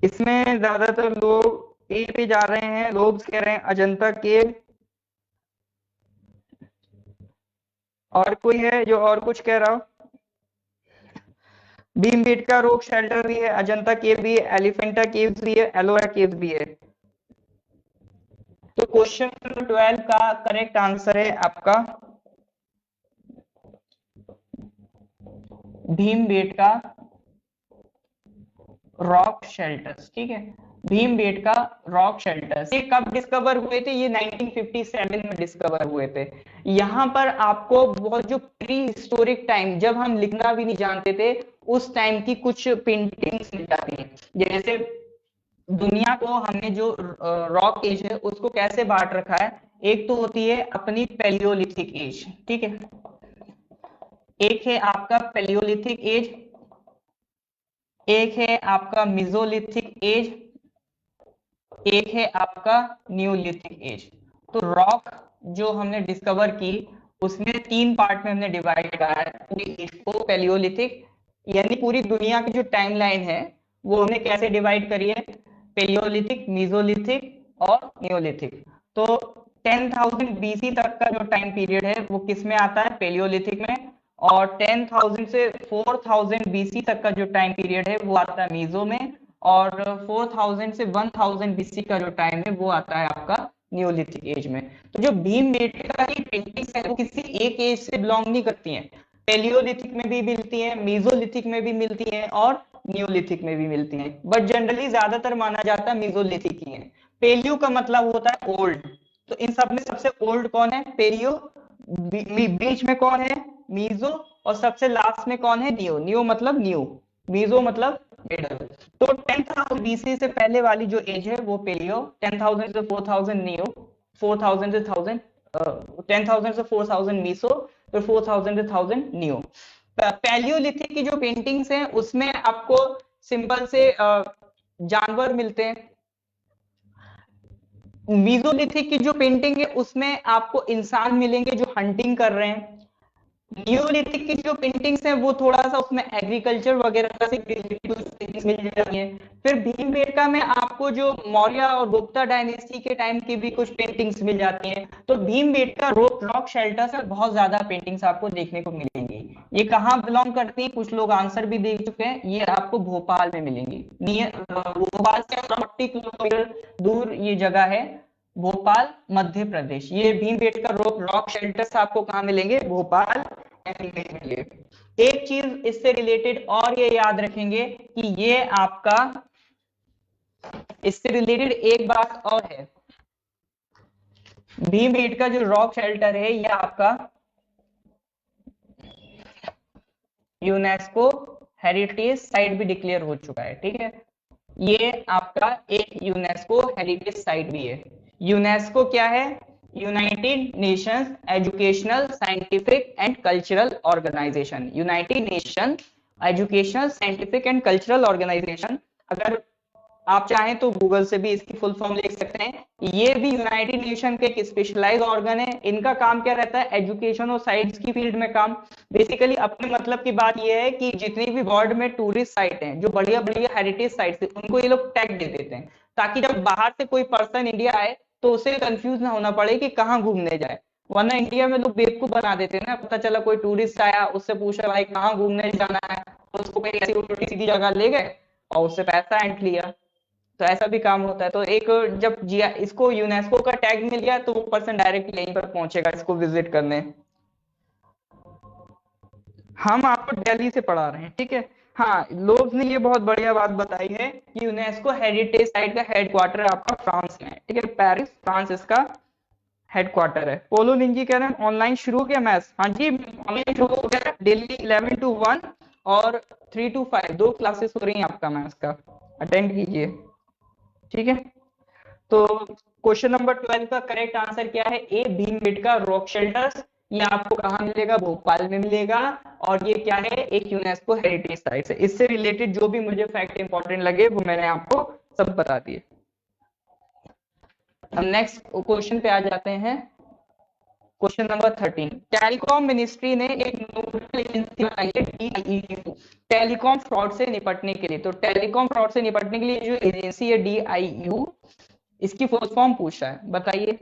इसमें ज्यादातर लोग ए पे जा रहे हैं, लोग कह रहे हैं अजंता केव। और कोई है जो और कुछ कह रहा हो? भीमबेटका रॉक शेल्टर भी है, अजंता केव भी है, एलिफेंटा केव्स भी है, एलोरा केव्स भी है। तो क्वेश्चन नंबर 12 का करेक्ट आंसर है आपका भीमबेटका रॉक शेल्टर्स। ठीक है, भीमबेटका रॉक शेल्टर्स ये कब डिस्कवर हुए थे? ये 1957 में डिस्कवर हुए थे। यहाँ पर आपको बहुत जो प्री हिस्टोरिक टाइम, जब हम लिखना भी नहीं जानते थे, उस टाइम की कुछ पेंटिंग्स मिल जाती हैं। जैसे दुनिया को हमने जो रॉक एज है उसको कैसे बांट रखा है, एक तो होती है अपनी पैलियोलिथिक एज, ठीक है, एक है आपका पैलियोलिथिक एज, एक है आपका मिजोलिथिक एज, एक है आपका न्यूलिथिक एज। तो रॉक जो हमने डिस्कवर की उसमें 3 पार्ट में हमने डिवाइड करा है पूरी एज को। पैलियोलिथिक यानी पूरी दुनिया की जो टाइमलाइन है वो हमने कैसे डिवाइड करी है? पैलियोलिथिक, मीजोलिथिक और न्यूलिथिक। तो 10,000 बीसी तक का जो टाइम पीरियड है वो किस में आता है? पैलियोलिथिक में। और 10,000 से 4,000 बीसी तक का जो टाइम पीरियड है वो आता है मीजो में। और 4,000 से 1,000 बीसी का जो टाइम है वो आता है आपका न्यूलिथिक एज में। तो जो भीमबेटका की पेंटिंग्स है वो किसी एक एज से बिलोंग नहीं करती हैं। पैलियोलिथिक में भी मिलती हैं, मीजोलिथिक में भी मिलती हैं और न्यूलिथिक में भी मिलती हैं, बट जनरली ज्यादातर माना जाता है मीजोलिथिक ही है। पेलियो का मतलब होता है ओल्ड। तो इन सब में सबसे ओल्ड कौन है? पेलियो। बीच में कौन है? मीजो। और सबसे लास्ट में कौन है? नियो। नियो मतलब न्यू, मीजो मतलब मिडल। तो 10,000 बीसी से पहले वाली जो एज है वो पेलियो, 10,000 से 4,000 नियो, 4,000 से 1000 10,000 से 4,000 मीसो, फिर 4,000 से 1000 नियो। पैलियोलिथिक की जो पेंटिंग्स हैं उसमें आपको सिंपल से जानवर मिलते हैं। मीजोलिथिक की जो पेंटिंग है उसमें आपको इंसान मिलेंगे जो हंटिंग कर रहे हैं। न्यूलिथिक की जो पेंटिंग्स हैं वो थोड़ा सा उसमें एग्रीकल्चर वगैरह से पेंटिंग्स मिल जाती हैं। फिर भीमबेटका में आपको जो मौर्य और गुप्ता डायनेस्टी के टाइम की भी कुछ पेंटिंग्स मिल जाती हैं। तो भीमबेटका रॉक शेल्टर से बहुत ज्यादा पेंटिंग्स आपको देखने को मिलेंगी। ये कहाँ बिलोंग करती हैं? कुछ लोग आंसर भी दे चुके हैं, ये आपको भोपाल में मिलेंगी। भोपाल से 40 किलोमीटर दूर ये जगह है, भोपाल मध्य प्रदेश। ये भीमबेटका रॉक शेल्टर्स आपको कहाँ मिलेंगे? भोपाल में मिलेंगे। एक चीज इससे रिलेटेड और ये याद रखेंगे कि ये आपका, इससे रिलेटेड एक बात और है, भीमबेटका जो रॉक शेल्टर है ये आपका यूनेस्को हेरिटेज साइट भी डिक्लेयर हो चुका है। ठीक है, ये आपका एक यूनेस्को हेरिटेज साइट भी है। यूनेस्को क्या है? United Nations educational scientific and cultural organisation. United Nation educational scientific and cultural organisation. अगर आप चाहें तो गूगल से भी इसकी फुल फॉर्म लिख सकते हैं। ये भी यूनाइटेड नेशन के एक स्पेशलाइज ऑर्गन है। इनका काम क्या रहता है? एजुकेशन और साइंस की फील्ड में काम। बेसिकली अपने मतलब की बात ये है कि जितनी भी वर्ल्ड में टूरिस्ट साइट हैं, जो बढ़िया बढ़िया हेरिटेज साइट है, उनको ये लोग टैग दे देते हैं, ताकि जब बाहर से कोई पर्सन इंडिया आए तो उसे कंफ्यूज ना होना पड़े कि कहाँ घूमने जाए। वरना इंडिया में लोग बेवकूफ बना देते हैं ना, पता चला कोई टूरिस्ट आया, उससे पूछा भाई कहाँ घूमने जाना है, तो उसको कोई ऐसी उल्टी सीधी जगह ले गए और उससे पैसा ऐंठ लिया। तो ऐसा भी काम होता है। तो एक जब जिया इसको यूनेस्को का टैग मिल गया तो वो पर्सन डायरेक्ट यहीं पर पहुंचेगा इसको विजिट करने। हम आपको दिल्ली से पढ़ा रहे हैं, ठीक है। हाँ, लोग ने ये बहुत बढ़िया बात बताई है कि यूनेस्को हेरिटेज साइट का हेडक्वार्टर आपका फ्रांस में है, ठीक है, पेरिस फ्रांस इसका हेडक्वार्टर है। पोलो निंजी कह रहे हैं ऑनलाइन शुरू हो गया मैथ्स। हाँ जी, ऑनलाइन शुरू हो गया, डेली 11 to 1 और 3 to 5 दो क्लासेस हो रही हैं आपका मैथ्स का, अटेंड कीजिए, ठीक है। तो क्वेश्चन नंबर 12 का करेक्ट आंसर क्या है? ए भीमबेटका रॉक शेल्टर्स। ये आपको कहाँ मिलेगा? भोपाल में मिलेगा। और ये क्या है? एक यूनेस्को हेरिटेज साइट है। इससे रिलेटेड जो भी मुझे फैक्ट इंपॉर्टेंट लगे वो मैंने आपको सब बता दिए। हम नेक्स्ट क्वेश्चन पे आ जाते हैं। क्वेश्चन नंबर 13, टेलीकॉम मिनिस्ट्री ने एक नोडल एजेंसी बनाई है DIU टेलीकॉम फ्रॉड से निपटने के लिए। तो टेलीकॉम फ्रॉड से निपटने के लिए जो एजेंसी है DIU, इसकी फुल फॉर्म पूछा है, बताइए।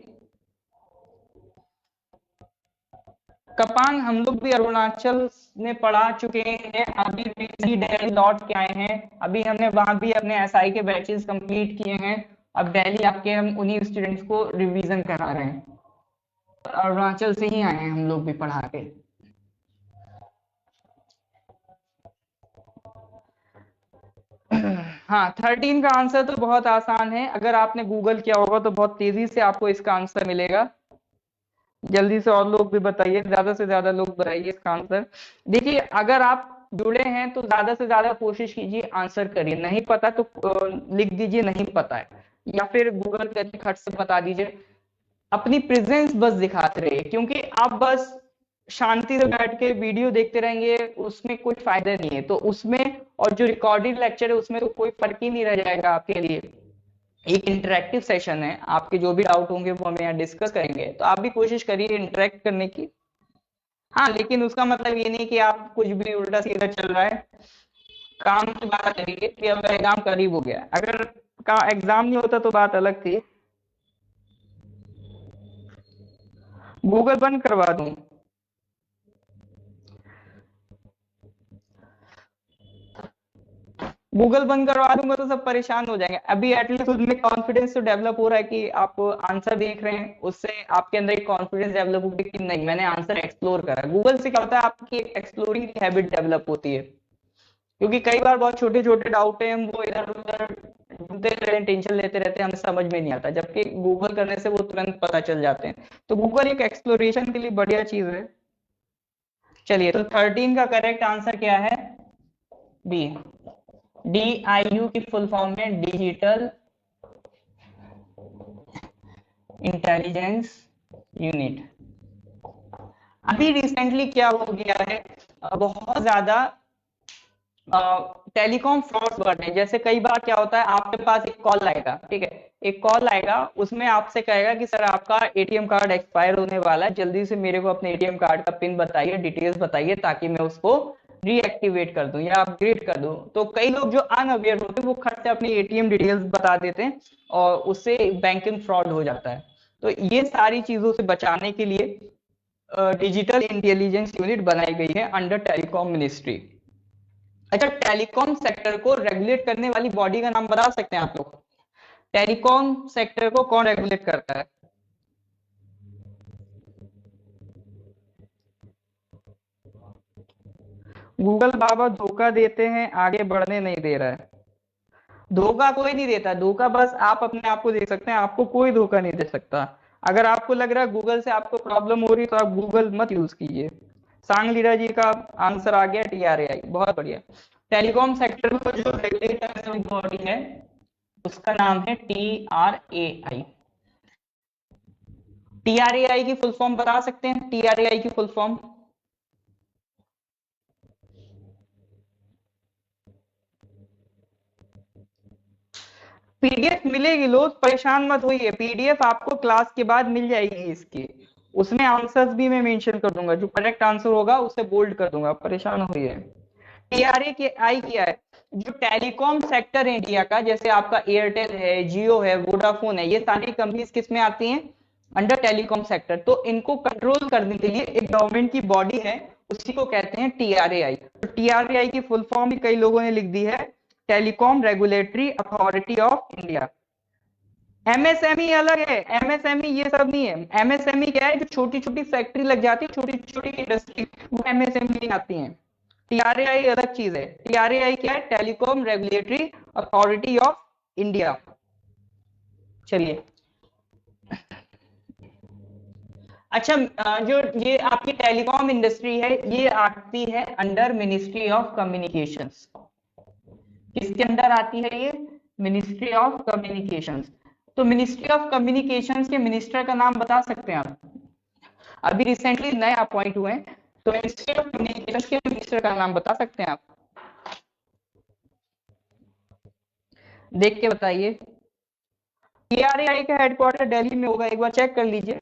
कपांग हम लोग भी अरुणाचल में पढ़ा चुके हैं, अभी दिल्ली लौट के आए हैं। अभी हमने वहां भी अपने SI के बैचेस कंप्लीट किए हैं। अब दिल्ली आपके हम उन्हीं स्टूडेंट्स को रिवीजन करा रहे हैं। अरुणाचल से ही आए हैं हम लोग भी पढ़ा के। हाँ, 13 का आंसर तो बहुत आसान है। अगर आपने गूगल किया होगा तो बहुत तेजी से आपको इसका आंसर मिलेगा। जल्दी से और लोग भी बताइए, ज्यादा से ज्यादा लोग बताइए इसका आंसर। देखिए, अगर आप जुड़े हैं तो ज्यादा से ज्यादा कोशिश कीजिए आंसर करिए। नहीं पता तो लिख दीजिए नहीं पता है, या फिर गूगल करके खट से बता दीजिए। अपनी प्रेजेंस बस दिखाते रहिए, क्योंकि आप बस शांति से बैठ के वीडियो देखते रहेंगे उसमें कोई फायदा नहीं है। तो उसमें और जो रिकॉर्डेड लेक्चर है उसमें तो कोई फर्क ही नहीं रह जाएगा आपके लिए। एक इंटरेक्टिव सेशन है, आपके जो भी डाउट होंगे वो हम यहाँ डिस्कस करेंगे, तो आप भी कोशिश करिए इंटरेक्ट करने की। हाँ, लेकिन उसका मतलब ये नहीं कि आप कुछ भी उल्टा सीधा चल रहा है। काम की बात करिए कि अब एग्जाम करीब हो गया। अगर का एग्जाम नहीं होता तो बात अलग थी। गूगल बंद करवा दूं? गूगल बंद करवा दूंगा तो सब परेशान हो जाएंगे। अभी एटलीस्ट उसमें कॉन्फिडेंस तो डेवलप हो रहा है कि आप आंसर देख रहे हैं, उससे आपके अंदर एक कॉन्फिडेंस डेवलप होगी कि नहीं, मैंने आंसर एक्सप्लोर करा। गूगल से क्या होता है, आपकी एक एक्सप्लोरिंग की हैबिट डेवलप होती है। क्योंकि कई बार बहुत छोटे छोटे डाउट है, हम वो इधर उधर ढूंढते रहते हैं, टेंशन लेते रहते हैं, हमें समझ में नहीं आता, जबकि गूगल करने से वो तुरंत पता चल जाते हैं। तो गूगल एक एक्सप्लोरेशन के लिए बढ़िया चीज है। चलिए, तो 13 का करेक्ट आंसर क्या है? बी। DIU की फुल फॉर्म है डिजिटल इंटेलिजेंस यूनिट। अभी रिसेंटली क्या हो गया है, बहुत ज्यादा टेलीकॉम फ्रॉड्स बढ़ रहे हैं। जैसे कई बार क्या होता है, आपके पास एक कॉल आएगा, ठीक है, एक कॉल आएगा, उसमें आपसे कहेगा कि सर आपका ATM कार्ड एक्सपायर होने वाला है, जल्दी से मेरे को अपने ATM कार्ड का पिन बताइए, डिटेल्स बताइए, ताकि मैं उसको रीएक्टिवेट कर दूं या अपग्रेड कर दूं। तो कई लोग जो अनअवेयर होते हैं वो खट से अपनी ATM डिटेल्स बता देते हैं और उससे बैंकिंग फ्रॉड हो जाता है। तो ये सारी चीजों से बचाने के लिए डिजिटल इंटेलिजेंस यूनिट बनाई गई है अंडर टेलीकॉम मिनिस्ट्री। अच्छा, टेलीकॉम सेक्टर को रेगुलेट करने वाली बॉडी का नाम बता सकते हैं आप लोग? टेलीकॉम सेक्टर को कौन रेगुलेट करता है? गूगल बाबा धोखा देते हैं, आगे बढ़ने नहीं दे रहा है। धोखा कोई नहीं देता, धोखा बस आप अपने आप को दे सकते हैं, आपको कोई धोखा नहीं दे सकता। अगर आपको लग रहा है गूगल से आपको प्रॉब्लम हो रही है तो आप गूगल मत यूज कीजिए। सांगलीला जी का आंसर आ गया TRAI, बहुत बढ़िया। टेलीकॉम सेक्टर को जो रेगुलेटर बॉडी है उसका नाम है TRAI। TRAI की फुल फॉर्म बता सकते हैं? TRAI की फुल फॉर्म? PDF मिलेगी, लोग परेशान मत होइए, PDF आपको क्लास के बाद मिल जाएगी इसकी। उसमें आंसर्स भी मैं मेंशन कर दूंगा, जो करेक्ट आंसर होगा उसे बोल्ड कर दूंगा, परेशान होइए। TRAI क्या है? जो टेलीकॉम सेक्टर है इंडिया का, जैसे आपका एयरटेल है, जियो है, वोडाफोन है, ये सारी कंपनीज किस में आती हैं? Under telecom sector. तो इनको कंट्रोल करने के लिए एक गवर्नमेंट की बॉडी है, उसी को कहते हैं TRAI। तो TRAI की फुल फॉर्म भी कई लोगों ने लिख दी है, telecom regulatory authority of India. MSME अलग है, MSME ये सब नहीं है। MSME क्या है? जो छोटी छोटी फैक्ट्री लग जाती है, छोटी छोटी इंडस्ट्री, वो MSME आती हैं। TRAI अलग चीज है। TRAI क्या है? Telecom regulatory authority of India. चलिए, अच्छा, जो ये आपकी टेलीकॉम इंडस्ट्री है ये आती है अंडर मिनिस्ट्री ऑफ कम्युनिकेशंस। किसके अंदर आती है ये? Ministry of communications. तो मिनिस्ट्री ऑफ कम्युनिकेशंस के मिनिस्टर का नाम बता सकते हैं आप? अभी रिसेंटली नए अपॉइंट हुए हैं। तो मिनिस्ट्री ऑफ कम्युनिकेशन के मिनिस्टर का नाम बता सकते हैं आप? देख के बताइए। TRAI का हेडक्वार्टर दिल्ली में होगा, एक बार चेक कर लीजिए।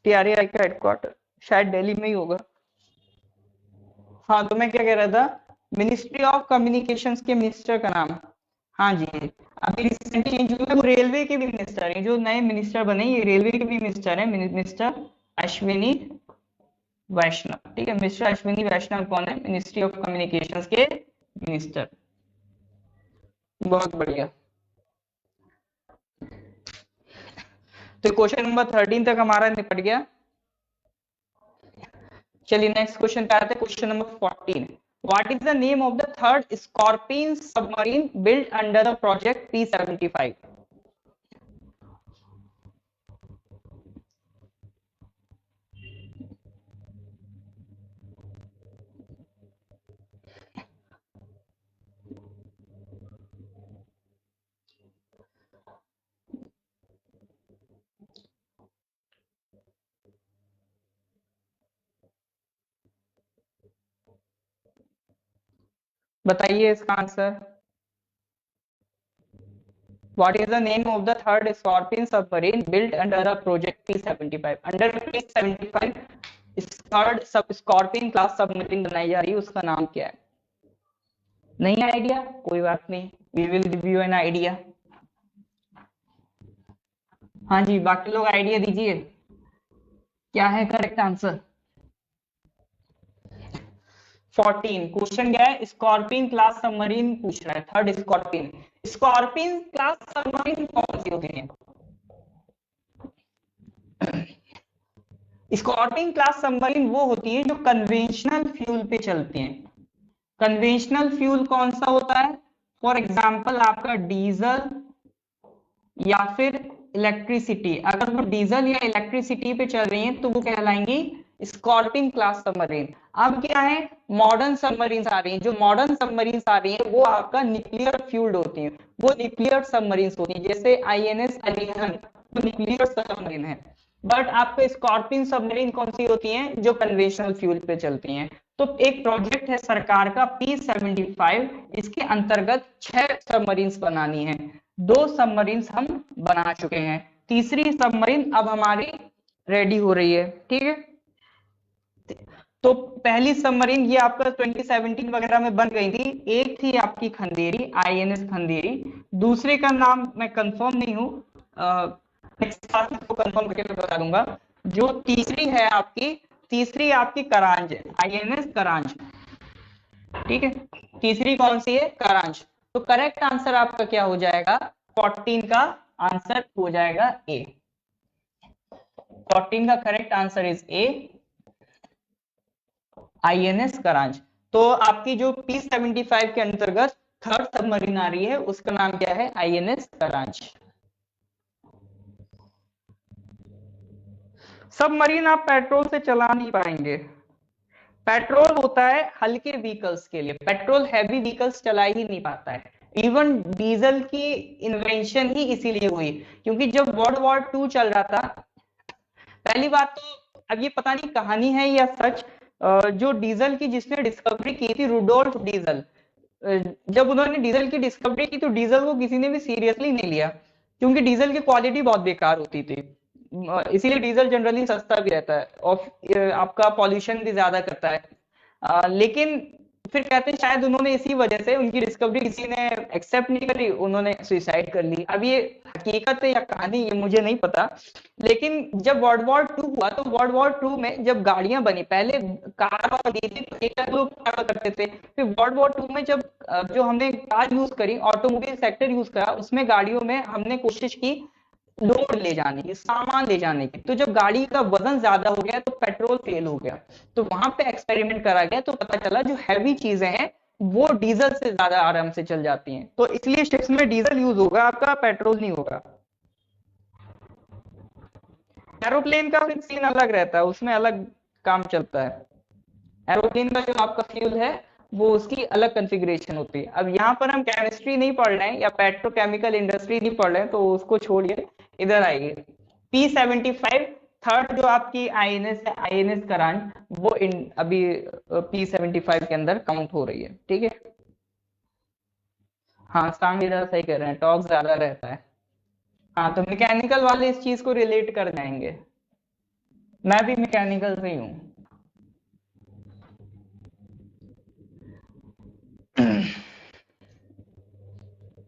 TRAI का हेडक्वार्टर शायद दिल्ली में ही होगा। हाँ, तो मैं क्या कह रहा था, मिनिस्ट्री ऑफ कम्युनिकेशंस के मिनिस्टर का नाम, हाँ जी, अभी रिसेंटली चेंज हुए, वो रेलवे के भी मिनिस्टर हैं, जो नए मिनिस्टर बने ये रेलवे के भी मिनिस्टर हैं, मिनिस्टर अश्विनी वैष्णव। ठीक है, मिस्टर अश्विनी वैष्णव कौन है? मिनिस्ट्री ऑफ कम्युनिकेशंस के मिनिस्टर। बहुत बढ़िया। तो क्वेश्चन नंबर 13 तक हमारा निपट गया। चलिए नेक्स्ट क्वेश्चन पे आते हैं, question number 14। What is the name of the third scorpion submarine built under the project P-75? बताइए इसका answer. What is the name of the third Scorpion submarine built under the project P-75? Under P-75 third सब स्कॉर्पियन क्लास सबमरीन बनाई जा रही है, उसका नाम क्या है? नहीं आइडिया, कोई बात नहीं, we will give you an idea. हाँ जी, बाकी लोग आइडिया दीजिए, क्या है करेक्ट आंसर? 14 क्वेश्चन क्या है, स्कॉर्पियन क्लास सबमरीन पूछ रहा है, third scorpion. Scorpion class submarine कौन सी होती है? स्कॉर्पियन क्लास सबमरीन वो होती है जो कन्वेंशनल फ्यूल पे चलती हैं। कन्वेंशनल फ्यूल कौन सा होता है? फॉर एग्जाम्पल आपका डीजल या फिर इलेक्ट्रिसिटी। अगर वो डीजल या इलेक्ट्रिसिटी पे चल रही हैं तो वो कहलाएंगी स्कॉर्पियन क्लास सबमरीन। अब क्या है, मॉडर्न सबमरीन आ रही हैं, जो मॉडर्न सबमरीन आ रही हैं वो आपका न्यूक्लियर फ्यूल्ड होती हैं, वो न्यूक्लियर सबमरीन होती हैं, जैसे INS अरिहंत तो न्यूक्लियर सबमरीन है। बट आपको स्कॉर्पियन सबमरीन कौन सी होती हैं? जो कन्वेंशनल फ्यूल पे चलती हैं। तो एक प्रोजेक्ट है सरकार का P-75, इसके अंतर्गत 6 सबमरीन्स बनानी है। 2 सबमरीन्स हम बना चुके हैं, तीसरी सबमरीन अब हमारी रेडी हो रही है। ठीक है, तो पहली सबमरीन ये आपका 2017 वगैरह में बन गई थी, एक थी आपकी खंदेरी, INS खंदेरी। दूसरे का नाम मैं कंफर्म नहीं हूँ, नेक्स्ट क्लास में आपको कंफर्म करके बता दूंगा। जो तीसरी आपकी करांज है, INS करांज। ठीक है, तीसरी कौन सी है? करांच। तो करेक्ट आंसर आपका क्या हो जाएगा? 14 का आंसर हो जाएगा ए। 14 का correct answer is a, INS करांच। तो आपकी जो P-75 के अंतर्गत थर्ड सबमरीन आ रही है उसका नाम क्या है? INS करांच। सबमरीन आप पेट्रोल से चला नहीं पाएंगे। पेट्रोल होता है हल्के व्हीकल्स के लिए, पेट्रोल हैवी व्हीकल्स चला ही नहीं पाता है। इवन डीजल की इन्वेंशन ही इसीलिए हुई, क्योंकि जब वर्ल्ड वॉर 2 चल रहा था, पहली बात तो अब ये पता नहीं कहानी है या सच, जो डीजल की जिसने डिस्कवरी की थी, रुडोल्फ डीजल, जब उन्होंने डीजल की डिस्कवरी की तो डीजल को किसी ने भी सीरियसली नहीं लिया, क्योंकि डीजल की क्वालिटी बहुत बेकार होती थी। इसीलिए डीजल जनरली सस्ता भी रहता है और आपका पॉल्यूशन भी ज्यादा करता है। लेकिन फिर कहते हैं शायद उन्होंने इसी वजह से उनकी डिस्कवरी किसी ने एक्सेप्ट नहीं करी, उन्होंने सुसाइड कर ली। अब ये हकीकत है या कहानी ये मुझे नहीं पता, लेकिन जब वर्ल्ड वॉर 2 हुआ तो वर्ल्ड वॉर 2 में जब गाड़ियां बनी, पहले कार और थी तो एक लोग ट्रैवल करते थे, फिर वर्ल्ड वॉर 2 में जब जो हमने कार यूज करी, ऑटोमोबाइल सेक्टर यूज करा, उसमें गाड़ियों में हमने कोशिश की लोड ले जाने की, सामान ले जाने की। तो जब गाड़ी का वजन ज्यादा हो गया तो पेट्रोल फेल हो गया, तो वहां पे एक्सपेरिमेंट करा गया, तो पता चला जो हैवी चीजें हैं वो डीजल से ज्यादा आराम से चल जाती हैं। तो इसलिए शिप्स में डीजल यूज होगा आपका, पेट्रोल नहीं होगा। एरोप्लेन का फिर सीन अलग रहता है, उसमें अलग काम चलता है। एरोप्लेन का जो आपका फ्यूल है वो उसकी अलग कॉन्फ़िगरेशन होती है। अब यहाँ पर हम केमिस्ट्री नहीं पढ़ रहे हैं या पेट्रोकेमिकल इंडस्ट्री नहीं पढ़ रहे हैं, तो उसको छोड़िए, इधर आइए। P-75 थर्ड जो आपकी आईएनएस है, आईएनएस करंट, वो अभी P75 के अंदर काउंट हो रही है, ठीक है। हाँ, सांगीरा सही कह रहे हैं, टॉर्क ज्यादा रहता है। हाँ, तो मैकेनिकल वाले इस चीज को रिलेट कर जाएंगे। मैं भी मैकेनिकल से ही हूँ।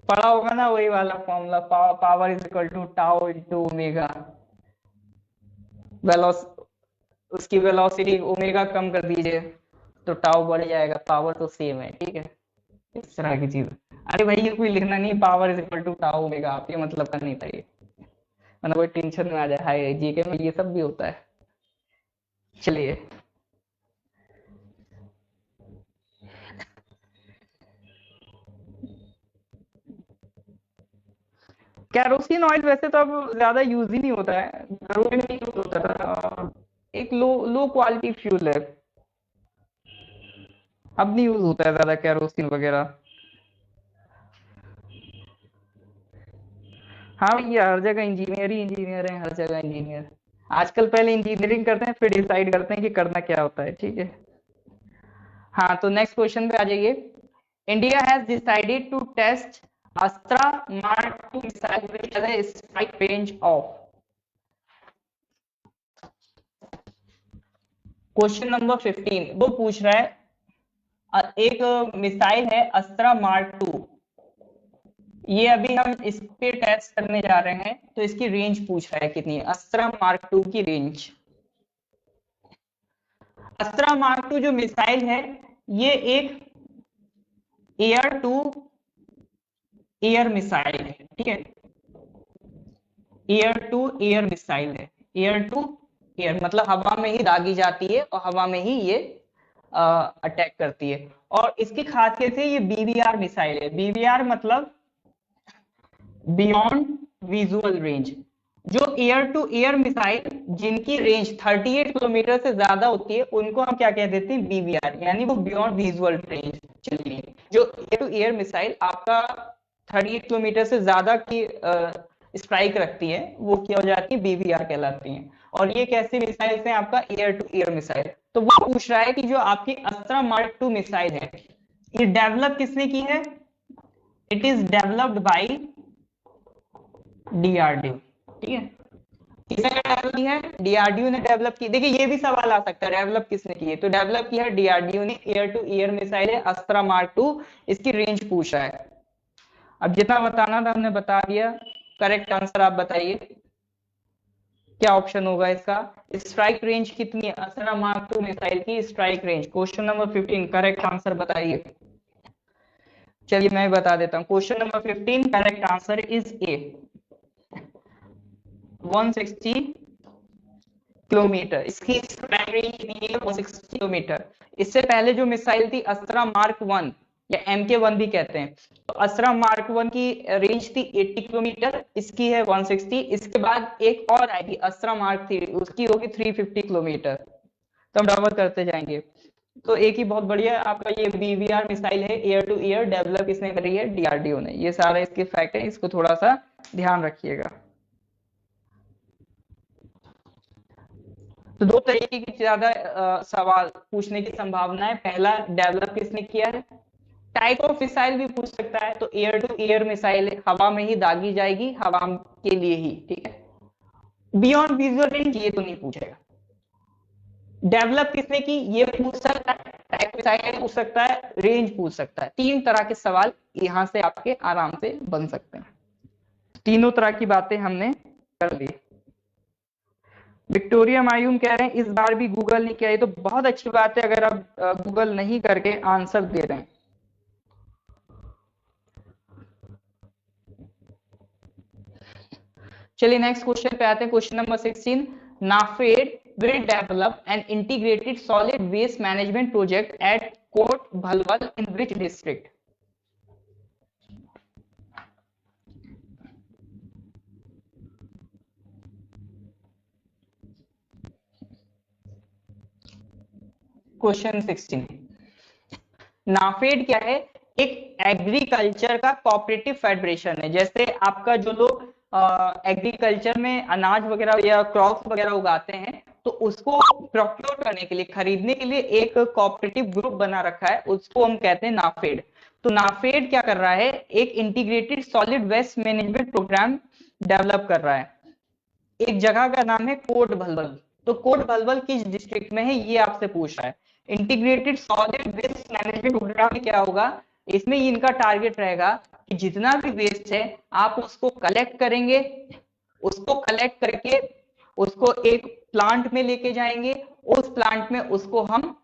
पढ़ा होगा ना वही वाला formula, power is equal to tau into omega. वेलोस उसकी वेलोसिटी ओमेगा कम कर दीजिए तो टाउ बढ़ जाएगा, पावर तो सेम है, ठीक है। इस तरह की चीज। अरे भाई, ये कोई लिखना नहीं, power is equal to tau omega, आपके मतलब का नहीं था ये, मतलब कोई टेंशन में आ जाए, हाय जीके में ये सब भी होता है। चलिए, कैरोसिन ऑयल वैसे तो अब ज्यादा यूज ही नहीं होता है, जरूरी नहीं यूज होता था, एक लो लो क्वालिटी फ्यूल है, अब नहीं यूज होता है ज्यादा कैरोसिन वगैरह। हाँ भैया, हर जगह इंजीनियर ही इंजीनियर है, हर जगह इंजीनियर। आजकल पहले इंजीनियरिंग करते हैं, फिर डिसाइड करते हैं कि करना क्या होता है, ठीक है। हाँ, तो नेक्स्ट क्वेश्चन पे आ जाइए। India has decided to test Astra mark 2 missile which has a strike range of. Question number 15 वो पूछ रहा है, एक मिसाइल है अस्त्रा मार्क 2, ये अभी हम इस पे टेस्ट करने जा रहे हैं, तो इसकी रेंज पूछ रहा है कितनी है, अस्त्रा मार्क 2 की रेंज। अस्त्रा मार्क 2 जो मिसाइल है, ये एक एयर टू एयर मिसाइल है, ठीक है। एयर टू एयर मिसाइल है, एयर टू एयर मतलब हवा में ही दागी जाती है और हवा में ही ये अटैक करती है। और इसकी खासियत है, ये बीवीआर मिसाइल है। बीवीआर मतलब बियॉन्ड विजुअल रेंज। जो एयर टू एयर मिसाइल जिनकी रेंज 38 किलोमीटर से ज्यादा होती है, उनको हम क्या कह देते हैं, बीवीआर, यानी वो बियॉन्ड विजुअल रेंज। चलिए, जो एयर टू एयर मिसाइल आपका 38 किलोमीटर से ज्यादा की स्ट्राइक रखती है, वो क्या हो जाती है, बीवीआर कहलाती है। और ये कैसी मिसाइल है, आपका एयर टू एयर मिसाइल। तो वो पूछ रहा है कि जो आपकी अस्त्रा मार्क 2 मिसाइल है, ये डेवलप किसने की है। It is developed by DRDO, ठीक है। किसने डेवलप की है, डीआरडीओ ने डेवलप की। देखिए, ये भी सवाल आ सकता है, डेवलप किसने की है, तो डेवलप किया है डीआरडीओ ने। एयर टू एयर मिसाइल है अस्त्रा मार्क 2, इसकी रेंज पूछ रहा है। अब जितना बताना था हमने बता दिया। करेक्ट आंसर आप बताइए, क्या ऑप्शन होगा इसका। स्ट्राइक रेंज कितनी है अस्त्रा मार्क 2 मिसाइल की, strike range. Question number 15 correct answer बताइए। चलिए, मैं बता देता हूँ। Question number 15 correct answer is a 160 kilometre. इसकी स्ट्राइक रेंज कितनी है, 160 किलोमीटर। इससे पहले जो मिसाइल थी अस्त्रा मार्क 1 या MK1 भी कहते हैं, तो अस्त्रा मार्क 1 की रेंज थी 80 किलोमीटर, इसकी है 160। इसके बाद एक और आएगी अस्त्रा मार्क 3, उसकी होगी 350 किलोमीटर। तो हम डबल करते जाएंगे। तो एक ही बहुत बढ़िया, आपका ये बीवीआर मिसाइल है, एयर टू एयर, डेवलप किसने करी है, डीआरडीओ ने। ये सारा इसके फैक्ट है, इसको थोड़ा सा ध्यान रखिएगा। तो दो तरीके की ज्यादा सवाल पूछने की संभावना है। पहला, डेवलप किसने किया है। टाइप ऑफ मिसाइल भी पूछ सकता है, तो एयर टू एयर मिसाइल हवा में ही दागी जाएगी, हवा के लिए ही, ठीक है। बियॉन्ड विजुअल रेंज ये तो नहीं पूछेगा। डेवलप किसने की ये पूछ सकता है, टाइप मिसाइल पूछ सकता है, रेंज पूछ सकता है। तीन तरह के सवाल यहां से आपके आराम से बन सकते हैं। तीनों तरह की बातें हमने कर ली। विक्टोरिया मायूम कह रहे हैं इस बार भी गूगल नहीं किया, ये तो बहुत अच्छी बात है अगर आप गूगल नहीं करके आंसर दे रहे हैं। चलिए, नेक्स्ट क्वेश्चन पे आते हैं। Question number 16, NAFED will develop an integrated solid waste management project at Kot Bhalwal in which district? Question 16, NAFED क्या है, एक एग्रीकल्चर का कोऑपरेटिव फेडरेशन है। जैसे आपका जो लोग एग्रीकल्चर में अनाज वगैरह या क्रॉप्स वगैरह उगाते हैं, तो उसको प्रोक्योर करने के लिए, खरीदने के लिए एक कोऑपरेटिव ग्रुप बना रखा है, उसको हम कहते हैं नाफेड। तो नाफेड क्या कर रहा है, एक integrated solid waste management programme develop कर रहा है। एक जगह का नाम है कोट भलवल। तो कोट भलवल किस डिस्ट्रिक्ट में है, ये आपसे पूछ रहा है। Integrated solid waste management programme में क्या होगा, इसमें इनका टारगेट रहेगा कि जितना भी वेस्ट है आप उसको कलेक्ट करेंगे, उसको कलेक्ट करके उसको एक प्लांट में लेके जाएंगे, उस प्लांट में उसको हम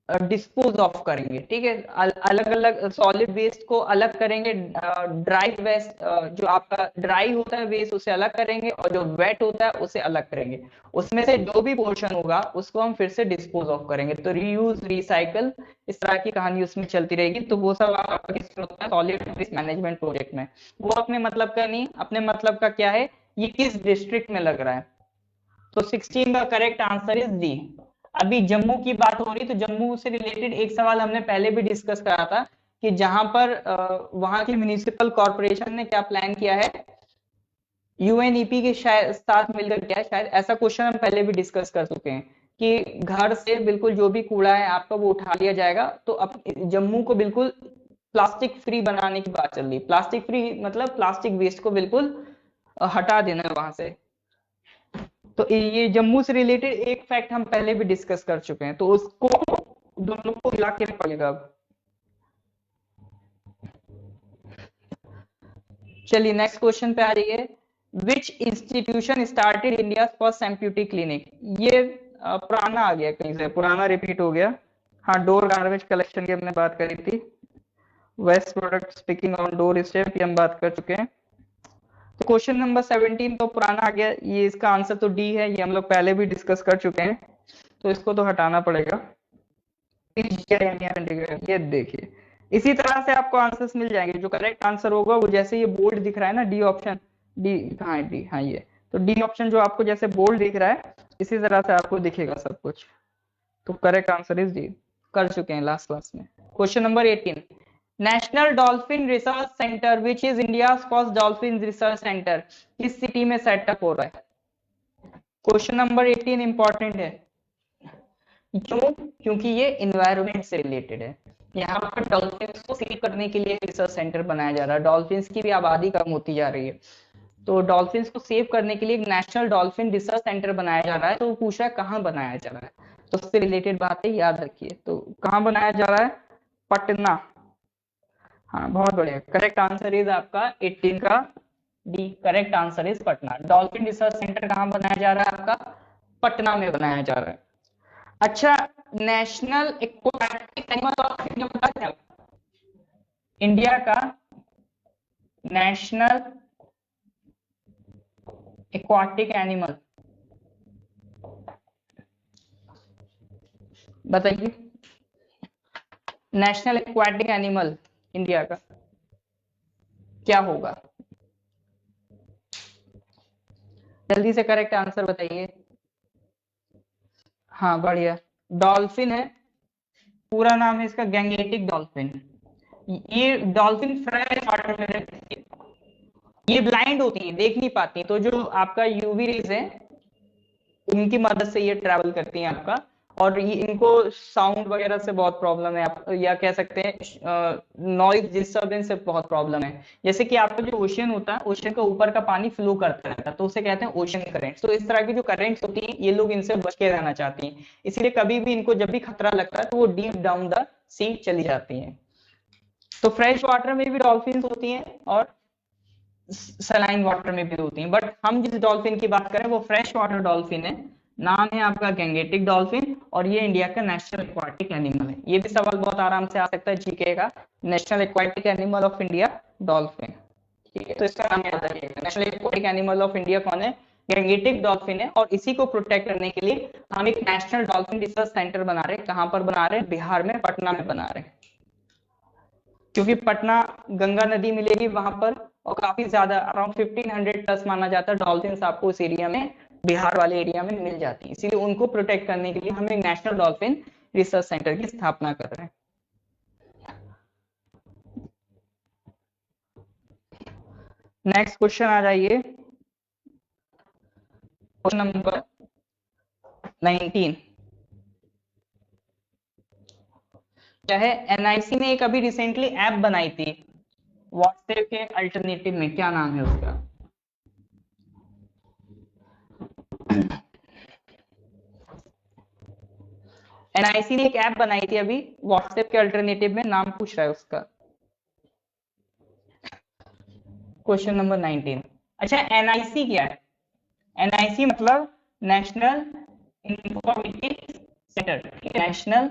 डिस्पोज ऑफ करेंगे। ठीक है, अलग अलग सॉलिड वेस्ट को अलग करेंगे, ड्राई वेस्ट जो आपका ड्राई होता है वेस्ट उसे अलग करेंगे, और जो वेट होता है उसे अलग करेंगे। उसमें से जो भी पोर्शन होगा उसको हम फिर से डिस्पोज ऑफ करेंगे। तो रीयूज, रिसाइकल, इस तरह की कहानी उसमें चलती रहेगी। तो वो सब आपका किसमें होता है, सॉलिड वेस्ट मैनेजमेंट प्रोजेक्ट में। वो अपने मतलब का नहीं, अपने मतलब का क्या है, ये किस डिस्ट्रिक्ट में लग रहा है। तो 16 का करेक्ट आंसर इज डी। अभी जम्मू की बात हो रही, तो जम्मू से रिलेटेड एक सवाल हमने पहले भी डिस्कस करा था कि जहां पर वहां की म्युनिसिपल कॉर्पोरेशन ने क्या प्लान किया है, यूएनईपी के शायद साथ मिलकर, क्या है शायद ऐसा क्वेश्चन हम पहले भी डिस्कस कर चुके हैं कि घर से बिल्कुल जो भी कूड़ा है आपका वो उठा लिया जाएगा। तो अब जम्मू को बिल्कुल प्लास्टिक फ्री बनाने की बात चल रही। प्लास्टिक फ्री मतलब प्लास्टिक वेस्ट को बिल्कुल हटा देना है वहां से। तो ये जम्मू से रिलेटेड एक फैक्ट हम पहले भी डिस्कस कर चुके हैं, तो उसको दोनों को मिला के पड़ेगा। अब चलिए नेक्स्ट क्वेश्चन पे आ रही है, विच institution started India first amputee clinic. ये पुराना आ गया, कहीं से पुराना रिपीट हो गया। हाँ, डोर गार्बेज कलेक्शन की हमने बात करी थी। Waste product speaking on door step की हम बात कर चुके हैं। तो क्वेश्चन नंबर 17 तो पुराना आ गया, ये इसका आंसर तो डी है, ये हम लोग पहले भी डिस्कस कर चुके हैं, तो इसको तो हटाना पड़ेगा। ये देखिए, इसी तरह से आपको आंसर्स मिल जाएंगे। जो करेक्ट आंसर होगा वो जैसे ये बोल्ड दिख रहा है ना, डी ऑप्शन, डी कहाँ है, डी हाँ ये। तो डी ऑप्शन जो आपको जैसे बोल्ड दिख रहा है, इसी तरह से आपको दिखेगा सब कुछ। तो करेक्ट आंसर इज डी। कर चुके हैं लास्ट क्लास में। Question number 18, national dolphin research centre which is India first dolphin research centre किस सिटी में सेटअप हो रहा है। क्वेश्चन नंबर 18 इंपॉर्टेंट है। क्यों, क्योंकि ये इन्वायरमेंट से रिलेटेड है। यहाँ पर डॉल्फिन्स को सेव करने के लिए रिसर्च सेंटर बनाया जा रहा है। डॉल्फिन्स की भी आबादी कम होती जा रही है, तो डॉल्फिन्स को सेव करने के लिए एक नेशनल डॉल्फिन रिसर्च सेंटर बनाया जा रहा है। तो वो पूछा है कहाँ बनाया जा रहा है, तो उससे रिलेटेड बातें याद रखिए। तो कहाँ बनाया जा रहा है, पटना। हाँ बहुत बढ़िया, करेक्ट आंसर इज आपका 18 का D. Correct answer is Patna. Dolphin research centre कहाँ बनाया जा रहा है आपका, पटना में बनाया जा रहा है। अच्छा, national aquatic animal of India बता दें आप? इंडिया का नेशनल एक्वाटिक एनिमल बताइए। नेशनल एक्वाटिक एनिमल इंडिया का क्या होगा, जल्दी से करेक्ट आंसर बताइए। हाँ बढ़िया, डॉल्फिन है, पूरा नाम है इसका गैंगेटिक डॉल्फिन। ये डॉल्फिन फ्रेश वाटर में रहती है, ये ब्लाइंड होती है, देख नहीं पाती, तो जो आपका यूवी रेज है उनकी मदद से ये ट्रैवल करती हैं आपका। और ये इनको साउंड वगैरह से बहुत प्रॉब्लम है, आप या कह सकते हैं नॉइज डिस्टर्बेंस से बहुत प्रॉब्लम है। जैसे कि आपका जो ओशियन होता है, ओशियन का ऊपर का पानी फ्लो करता रहता है, तो उसे कहते हैं ओशियन करंट। तो इस तरह की जो करंट्स होती हैं, ये लोग इनसे बच के रहना चाहती हैं, इसलिए कभी भी इनको जब भी खतरा लगता है तो वो डीप डाउन द सी चली जाती हैं। तो फ्रेश वाटर में भी डॉल्फिन होती हैं और सलाइन वाटर में भी होती हैं, बट हम जिस डॉल्फिन की बात करें वो फ्रेश वाटर डॉल्फिन है। नाम है आपका गैंगेटिक डॉल्फिन, और ये इंडिया का नेशनल एक्वाटिक एनिमल है। ये भी सवाल बहुत आराम से आ सकता है जीके का, national aquatic animal of India dolphin. ठीक है, तो इसका नाम याद रखिएगा, national aquatic animal of India कौन है, गैंगेटिक डॉल्फिन है। और इसी को प्रोटेक्ट करने के लिए हम एक नेशनल डॉल्फिन रिसर्च सेंटर बना रहे हैं। कहां पर बना रहे हैं, बिहार में, पटना में बना रहे हैं, क्योंकि पटना गंगा नदी मिलेगी वहां पर, और काफी ज्यादा अराउंड 1500 प्लस माना जाता है डॉल्फिन आपको उस एरिया में, बिहार वाले एरिया में मिल जाती है। इसीलिए उनको प्रोटेक्ट करने के लिए हम एक नेशनल डॉल्फिन रिसर्च सेंटर की स्थापना कर रहे हैं। नेक्स्ट क्वेश्चन आ जाइए, क्वेश्चन नंबर 19 क्या है? एनआईसी ने एक अभी रिसेंटली ऐप बनाई थी व्हाट्सएप के अल्टरनेटिव में, क्या नाम है उसका? एनआईसी ने एक ऐप बनाई थी अभी व्हाट्सएप के अल्टरनेटिव में, नाम पूछ रहा है उसका। Question number 19। अच्छा, एनआईसी क्या है? एनआईसी मतलब national informatics centre, national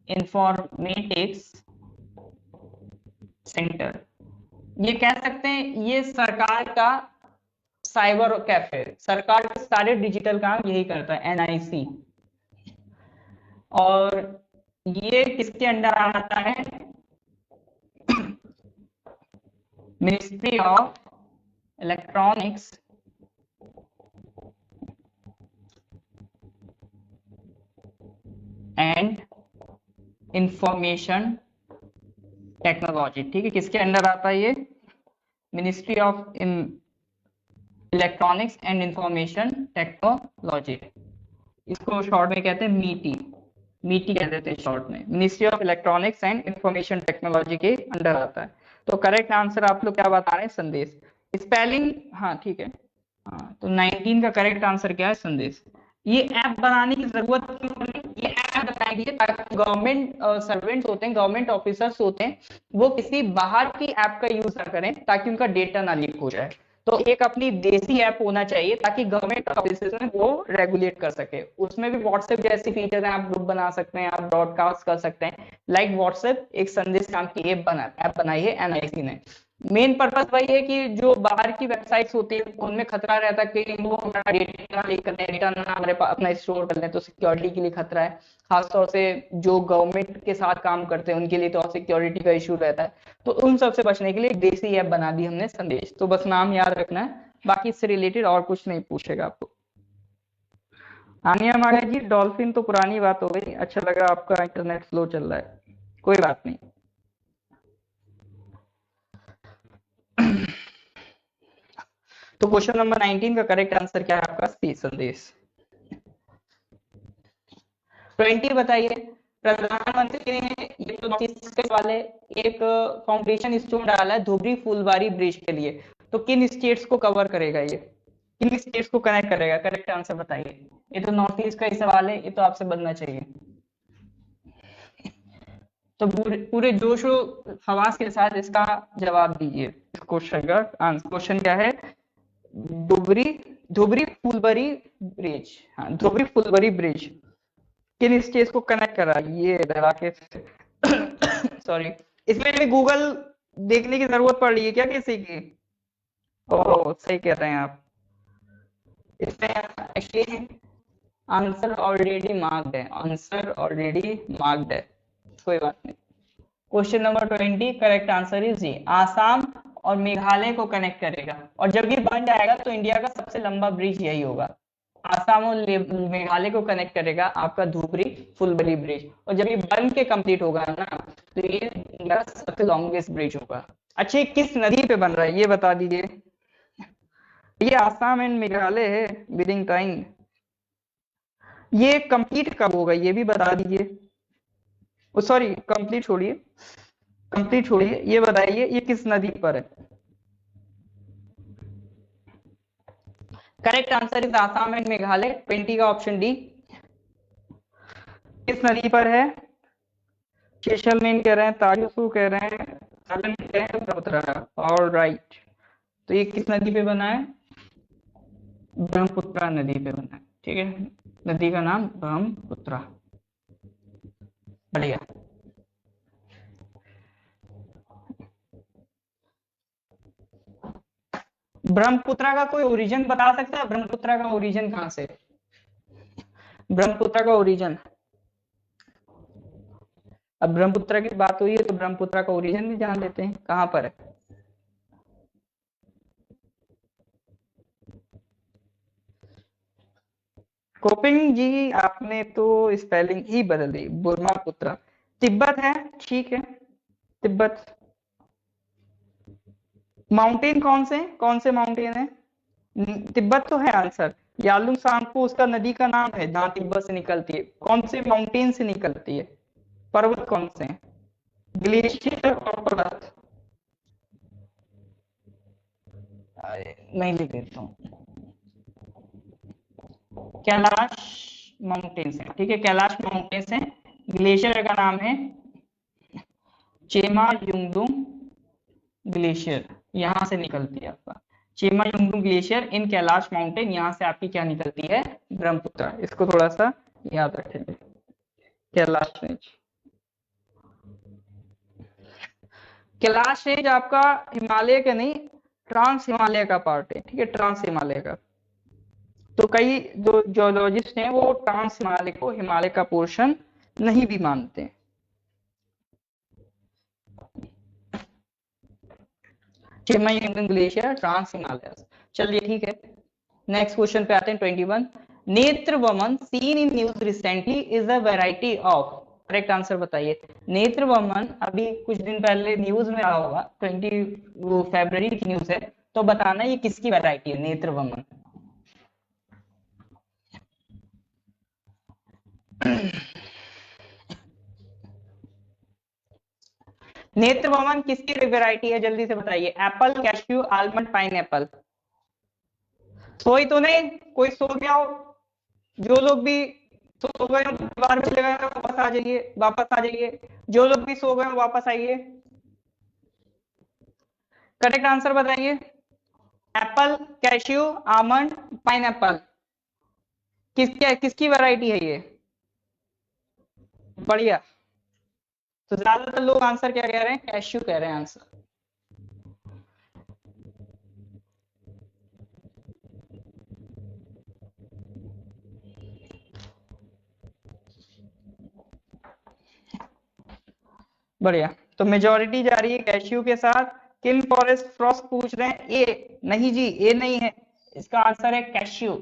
informatics centre. ये कह सकते हैं ये सरकार का साइबर कैफे, सरकार के सारे डिजिटल काम यही करता है एनआईसी। और ये किसके अंडर आता है? Ministry of electronics and information technology. ठीक है, किसके अंडर आता है ये? Ministry of electronics and information technology. इसको शॉर्ट में कहते हैं मीटी, मीटी कह देते हैं शॉर्ट में। Ministry of electronics and information technology के अंडर आता है। तो करेक्ट आंसर आप लोग क्या बता रहे हैं? संदेश। स्पेलिंग हाँ ठीक है। हाँ, तो 19 का करेक्ट आंसर क्या है? संदेश। ये ऐप बनाने की जरूरत क्यों पड़ी? ये ऐप बनाई गई है ताकि गवर्नमेंट सर्वेंट्स होते हैं, गवर्नमेंट ऑफिसर्स होते हैं, वो किसी बाहर की ऐप का यूज ना करें ताकि उनका डेटा ना लीक हो जाए। तो एक अपनी देसी ऐप होना चाहिए ताकि गवर्नमेंट ऑफिस में वो रेगुलेट कर सके। उसमें भी व्हाट्सएप जैसी फीचर है, आप ग्रुप बना सकते हैं, आप ब्रॉडकास्ट कर सकते हैं। लाइक व्हाट्सएप एक संदेश नाम की ऐप बनाई है एनआईसी ने। मेन पर्पस वही है कि जो बाहर की वेबसाइट्स होती है उनमें खतरा रहता है कि वो हमारा डेटा लीक कर दें, डेटा ना हमारे पास अपना स्टोर कर लें, तो सिक्योरिटी के लिए खतरा है। खासतौर से जो गवर्नमेंट के साथ काम करते हैं उनके लिए तो सिक्योरिटी का इशू रहता है। तो उन सब से बचने के लिए एक देसी ऐप बना दी हमने, संदेश। तो बस नाम याद रखना है, बाकी इससे रिलेटेड और कुछ नहीं पूछेगा आपको। आनिया मांगा जी, डॉल्फिन तो पुरानी बात हो गई। अच्छा लगा आपका इंटरनेट स्लो चल रहा है, कोई बात नहीं। तो क्वेश्चन नंबर 19 का करेक्ट आंसर क्या है आपका? सी, संदेश। 20 बताइए। प्रधानमंत्री ने ये तो नोटिस वाले एक फाउंडेशन स्टोन डाला है धुबरी फुलबारी ब्रिज के लिए, तो किन स्टेट्स को कवर करेगा ये? किन स्टेट्स को कनेक्ट करेगा? करेक्ट आंसर बताइए। ये तो नॉर्थ ईस्ट का ही सवाल है, ये तो आपसे बनना चाहिए। तो पूरे जोश और हवास के साथ इसका जवाब दीजिए। इस क्वेश्चन का आंसर, क्वेश्चन क्या है? धुबरी धुबरी फुलबरी ब्रिज। हाँ, धुबरी फुलबरी ब्रिज किन स्टेट्स को कनेक्ट करा? ये राकेश सॉरी, इसमें भी गूगल देखने की जरूरत पड़ रही है क्या किसी की? ओह, सही कह रहे हैं आप। इसमें एक्चुअली आंसर ऑलरेडी मार्क्ड है, आंसर ऑलरेडी मार्क्ड है, कोई बात नहीं। Question number 20 correct answer is G, Assam और मेघालय को कनेक्ट करेगा। और जब ये बन जाएगा तो इंडिया का सबसे लंबा ब्रिज यही होगा। आसाम और मेघालय को कनेक्ट करेगा आपका धुबरी फुलबरी ब्रिज। और जब ये बन के कंप्लीट होगा ना तो ये इंडिया का सबसे लॉन्गेस्ट ब्रिज होगा। अच्छा, ये किस नदी पे बन रहा है ये बता दीजिए। ये आसाम एंड मेघालय है, बिडिंग टाइम। ये कंप्लीट कब होगा ये भी बता दीजिए। ओ सॉरी, कंप्लीट छोड़िए, कंप्लीट छोड़िए, ये बताइए ये किस नदी पर है? Correct answer is Assam and Meghalaya, 20 का ऑप्शन डी। किस नदी पर है? शेषलमेन कह रहे हैं, ताजसू कह रहे हैं, सालन कह रहे हैं, ब्रह्मपुत्र। All right. तो ये किस नदी पे बना है? ब्रह्मपुत्र नदी पे बना है। ठीक है, नदी का नाम ब्रह्मपुत्र। बढ़िया। ब्रह्मपुत्र का कोई ओरिजिन बता सकता है? ब्रह्मपुत्र का ओरिजिन कहाँ से? ब्रह्मपुत्र का ओरिजिन, अब ब्रह्मपुत्र की बात हुई है तो ब्रह्मपुत्र का ओरिजिन भी जान लेते हैं, कहाँ पर है? कोपिंग जी, आपने तो स्पेलिंग ही बदल दी, ब्रह्मपुत्र। तिब्बत है, ठीक है, तिब्बत। माउंटेन कौन से माउंटेन है? तिब्बत तो है आंसर। यालुंग सांगपो उसका नदी का नाम है जहाँ तिब्बत से निकलती है। कौन से माउंटेन से निकलती है? पर्वत कौन से हैं? ग्लेशियर और पर्वत? नहीं लिख देता हूँ। कैलाश माउंटेन्स है, ठीक है, कैलाश माउंटेन्स है। ग्लेशियर का नाम है चेमा युंगडुंग ग्लेशियर, यहाँ से निकलती है आपका चेमा युंगडुंग ग्लेशियर इन कैलाश माउंटेन, यहाँ से आपकी क्या निकलती है? ब्रह्मपुत्र। इसको थोड़ा सा याद रखेंगे। कैलाश रेंज, कैलाश रेंज आपका हिमालय का नहीं, ट्रांस हिमालय का पार्ट है, ठीक है, ट्रांस हिमालय का। तो कई जो जियोलॉजिस्ट हैं वो ट्रांस हिमालय को हिमालय का पोर्शन नहीं भी मानते हैं। चिन्मय ग्लेशियर ट्रांस हिमालय। चलिए ठीक है, नेक्स्ट क्वेश्चन पे आते हैं 21। नेत्र वमन seen in news recently is a variety of, correct answer बताइए। नेत्र वमन अभी कुछ दिन पहले न्यूज में रहा होगा, 20 फरवरी की न्यूज है, तो बताना ये किसकी वैरायटी है नेत्र वमन? नेत्र वमन किसकी वैरायटी है, जल्दी से बताइए। Apple, cashew, almond, pine Apple? सोई तो नहीं, कोई सो गया हो? जो लोग भी सो गए हो दीवार में लगा वापस आ जाइए, वापस आ जाइए। जो लोग भी सो गए हो वापस आइए। करेक्ट आंसर बताइए। Apple, cashew, almond, pine Apple, किसकी वैरायटी है ये? बढ़िया। तो ज्यादातर लोग आंसर क्या कह रहे हैं? कैश्यू कह रहे हैं आंसर। बढ़िया, तो मेजोरिटी जा रही है कैश्यू के साथ। किन फॉरेस्ट फ्रॉस्ट पूछ रहे हैं? ए नहीं जी, ए नहीं है, इसका आंसर है कैश्यू।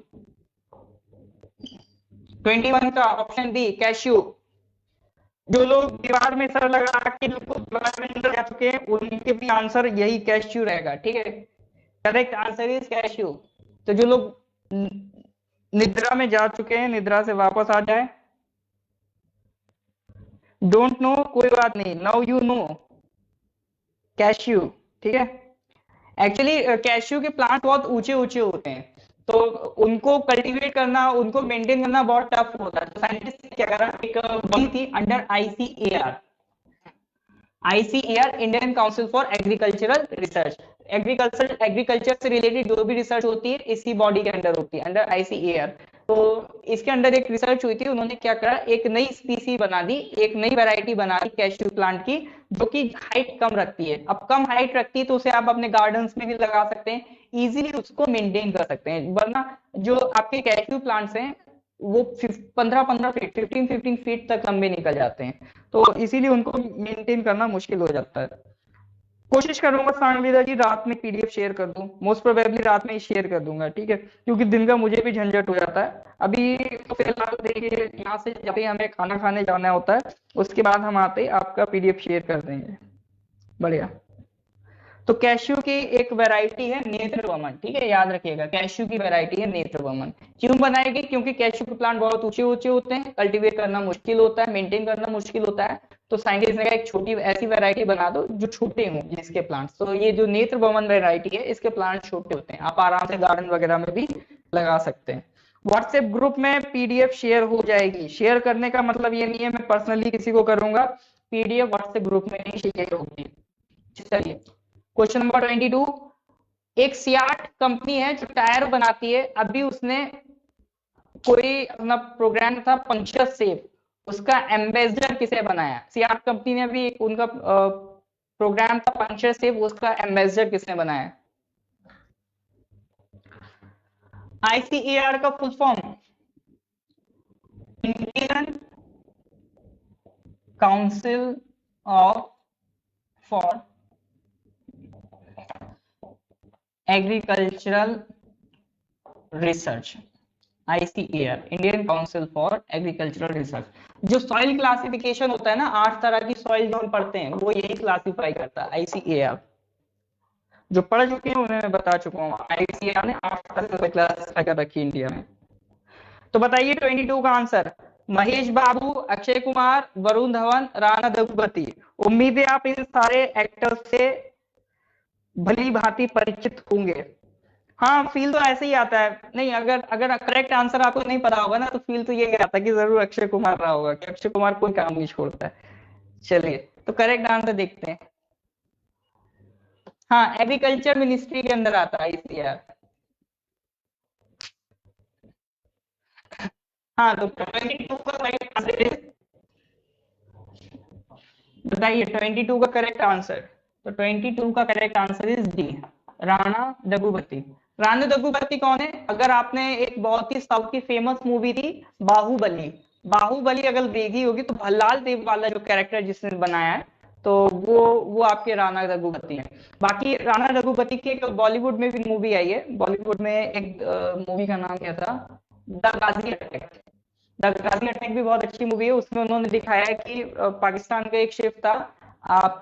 21 का ऑप्शन बी कैश्यू। जो लोग दीवार में सर लगा के दीवार में अंदर जा चुके हैं उनके भी आंसर यही कैश्यू रहेगा, ठीक है। Correct answer is cashew. तो जो लोग निद्रा में जा चुके हैं निद्रा से वापस आ जाए। डोंट नो कोई बात नहीं, नाउ यू नो कैश्यू, ठीक है। एक्चुअली कैश्यू के प्लांट बहुत ऊंचे ऊंचे होते हैं, तो उनको कल्टीवेट करना, उनको मेंटेन करना बहुत टफ होता है। तो साइंटिस्ट क्या करा, एक बनी थी under ICAR, ICAR Indian council for agricultural research. Agriculture से रिलेटेड जो भी रिसर्च होती है इसी बॉडी के अंडर होती है, अंडर आईसीएआर। तो इसके अंडर एक रिसर्च हुई थी, उन्होंने क्या करा, एक नई स्पीसी बना दी, एक नई वैरायटी बना दी कैश्यू प्लांट की, जो कि हाइट कम रखती है। अब कम हाइट रखती है तो उसे आप अपने गार्डन्स में भी लगा सकते हैं, इजीली उसको मेंटेन कर सकते हैं। वरना जो आपके कैश्यू प्लांट्स हैं वो 15-15 फीट, 15-15 फीट तक लंबे निकल जाते हैं, तो इसीलिए उनको मेंटेन करना मुश्किल हो जाता है। कोशिश करूंगा सांगलीला जी रात में पीडीएफ शेयर कर दूं, मोस्ट प्रोबेबली रात में ही शेयर कर दूंगा, ठीक है, क्योंकि दिन का मुझे भी झंझट हो जाता है। अभी तो फिलहाल देखिए यहाँ से जब भी हमें खाना खाने जाना होता है उसके बाद हम आते ही आपका पीडीएफ शेयर कर देंगे। बढ़िया। तो कैश्यू की एक वैरायटी है नेत्रवमन, ठीक है, याद रखिएगा कैश्यू की वैरायटी है नेत्रवमन। क्यों बनाएगी? क्योंकि कैश्यू के प्लांट बहुत ऊंचे ऊंचे होते हैं, कल्टीवेट करना मुश्किल होता है, मेंटेन करना मुश्किल होता है। तो साइंटिस्ट ने कहा एक छोटी ऐसी वैरायटी बना दो जो छोटे हों जिसके प्लांट्स। तो ये जो नेत्रवमन वैरायटी है इसके प्लांट छोटे होते हैं, आप आराम से गार्डन वगैरह में भी लगा सकते हैं। व्हाट्सएप ग्रुप में पीडीएफ शेयर हो जाएगी। शेयर करने का मतलब ये नहीं है मैं पर्सनली किसी को करूंगा, पीडीएफ व्हाट्सएप ग्रुप में नहीं शेयर होगी। चलिए क्वेश्चन नंबर 22। एक सियाट कंपनी है जो टायर बनाती है, अभी उसने कोई अपना प्रोग्राम था पंक्चर सेफ, उसका एम्बेसडर किसे बनाया? सियाट कंपनी ने अभी उनका प्रोग्राम था पंक्चर सेफ, उसका एम्बेसडर किसने बनाया? आईसीएआर का full form Indian council of for agricultural research, ICAR, Indian council for agricultural research. जो सॉइल क्लासिफिकेशन होता है ना, 8 तरह की सॉइल जो हम पढ़ते हैं वो यही क्लासिफाई करता है, आईसीएआर। जो पढ़ चुके हैं उन्हें मैं बता चुका हूँ, आईसीएआर ने 8 क्लास अगर रखी इंडिया में। तो बताइए 22 का आंसर। महेश बाबू, अक्षय कुमार, वरुण धवन, राणा दग्गुबाती। उम्मीद है आप इन सारे एक्टर्स से भली भांति परिचित होंगे। हाँ, फील तो ऐसे ही आता है। नहीं, अगर अगर करेक्ट आंसर आपको नहीं पता होगा ना, तो फील तो यही आता है कि जरूर अक्षय कुमार रहा होगा, कि अक्षय कुमार कोई काम नहीं छोड़ता है। चलिए, तो करेक्ट आंसर देखते हैं। हाँ, एग्रीकल्चर मिनिस्ट्री के अंदर आता है इसलिए यार। हाँ, तो 22 का करेक्ट आंसर, बताइए 22 का करेक्ट आंसर। तो 22 का correct answer is D, Rana Daggubati. Rana Daggubati कौन है? अगर आपने एक बहुत ही साउथ की फेमस मूवी थी बाहुबली, बाहुबली अगर देखी होगी, तो भल्लाल देव वाला जो कैरेक्टर जिसने बनाया है, तो वो आपके राणा दग्गुबाती है। बाकी राणा दग्गुबाती की एक बॉलीवुड में भी मूवी आई है, बॉलीवुड में एक मूवी का नाम क्या था, the Ghazi attack. The Ghazi attack भी बहुत अच्छी मूवी है। उसमें उन्होंने दिखाया है कि पाकिस्तान का एक शिप था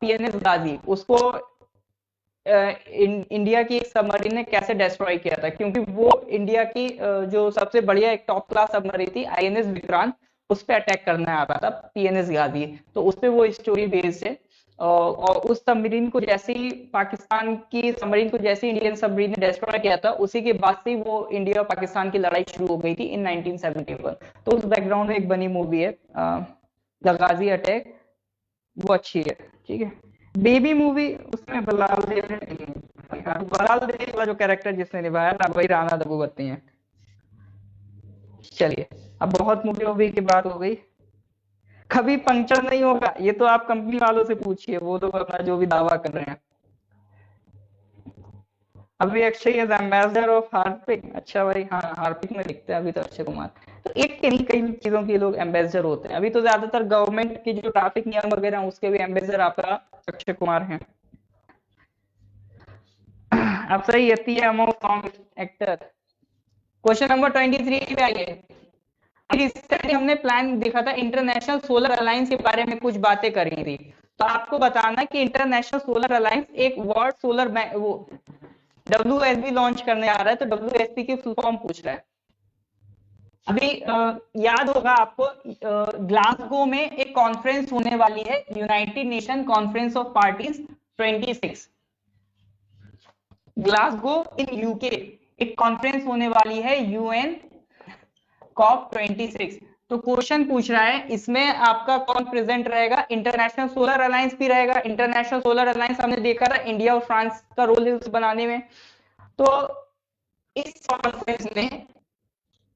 पीएनएस गाजी, उसको इंडिया की एक सबमरीन ने कैसे डिस्ट्रॉय किया था, क्योंकि वो इंडिया की जो सबसे बढ़िया एक टॉप क्लास सबमरीन थी आईएनएस विक्रांत, उस पर अटैक करने आ रहा था पीएनएस गाजी। तो उस पे वो स्टोरी बेस्ड है। और उस सबमरीन को जैसे ही पाकिस्तान की सबमरीन को जैसे इंडियन सबमरीन ने डिस्ट्रॉय किया था, उसी के बाद से वो इंडिया और पाकिस्तान की लड़ाई शुरू हो गई थी इन 1971। तो उस बैकग्राउंड में एक बनी मूवी है द गाजी अटैक, वो अच्छी है। ठीक है। बेबी मूवी, उसमें बलाल देव ने नहीं है। हाँ, बलाल देव वाला जो कैरेक्टर जिसने निभाया था वही राणा दग्गुबाती है। चलिए, अब बहुत मूवी वूवी की बात हो गई। कभी पंचर नहीं होगा, ये तो आप कंपनी वालों से पूछिए, वो तो अपना जो भी दावा कर रहे हैं। अभी Akshay is ambassador of Harpic. अच्छा भाई, हाँ हार्पिक में दिखते हैं अभी तो अक्षय कुमार। तो एक के नहीं, कई चीजों के लोग एम्बेसडर होते हैं। अभी तो ज्यादातर गवर्नमेंट के जो ट्रैफिक नियम वगैरह हैं, उसके भी एम्बेसडर आपका अक्षय कुमार हैं। अब सही है, ती अमो सॉन्ग एक्टर। क्वेश्चन नंबर 23 पे आइए। रिसेंटली हमने प्लान देखा था, इंटरनेशनल सोलर अलायंस के बारे में कुछ बातें करी थी। तो आपको बताना कि इंटरनेशनल सोलर अलायंस एक वर्ल्ड सोलर वो डब्ल्यूएसबी लॉन्च करने आ रहा है। तो डब्ल्यूएसबी की फुल फॉर्म पूछ रहा है। अभी याद होगा आपको, ग्लासगो में एक कॉन्फ्रेंस होने वाली है, United nation conference of parties 26। Glasgow in UK एक कॉन्फ्रेंस होने वाली है, यूएन कॉप 26। तो क्वेश्चन पूछ रहा है इसमें आपका कौन प्रेजेंट रहेगा। इंटरनेशनल सोलर अलायंस भी रहेगा। इंटरनेशनल सोलर अलायंस हमने देखा था इंडिया और फ्रांस का रोल है उसे बनाने में। तो इस कॉन्फ्रेंस में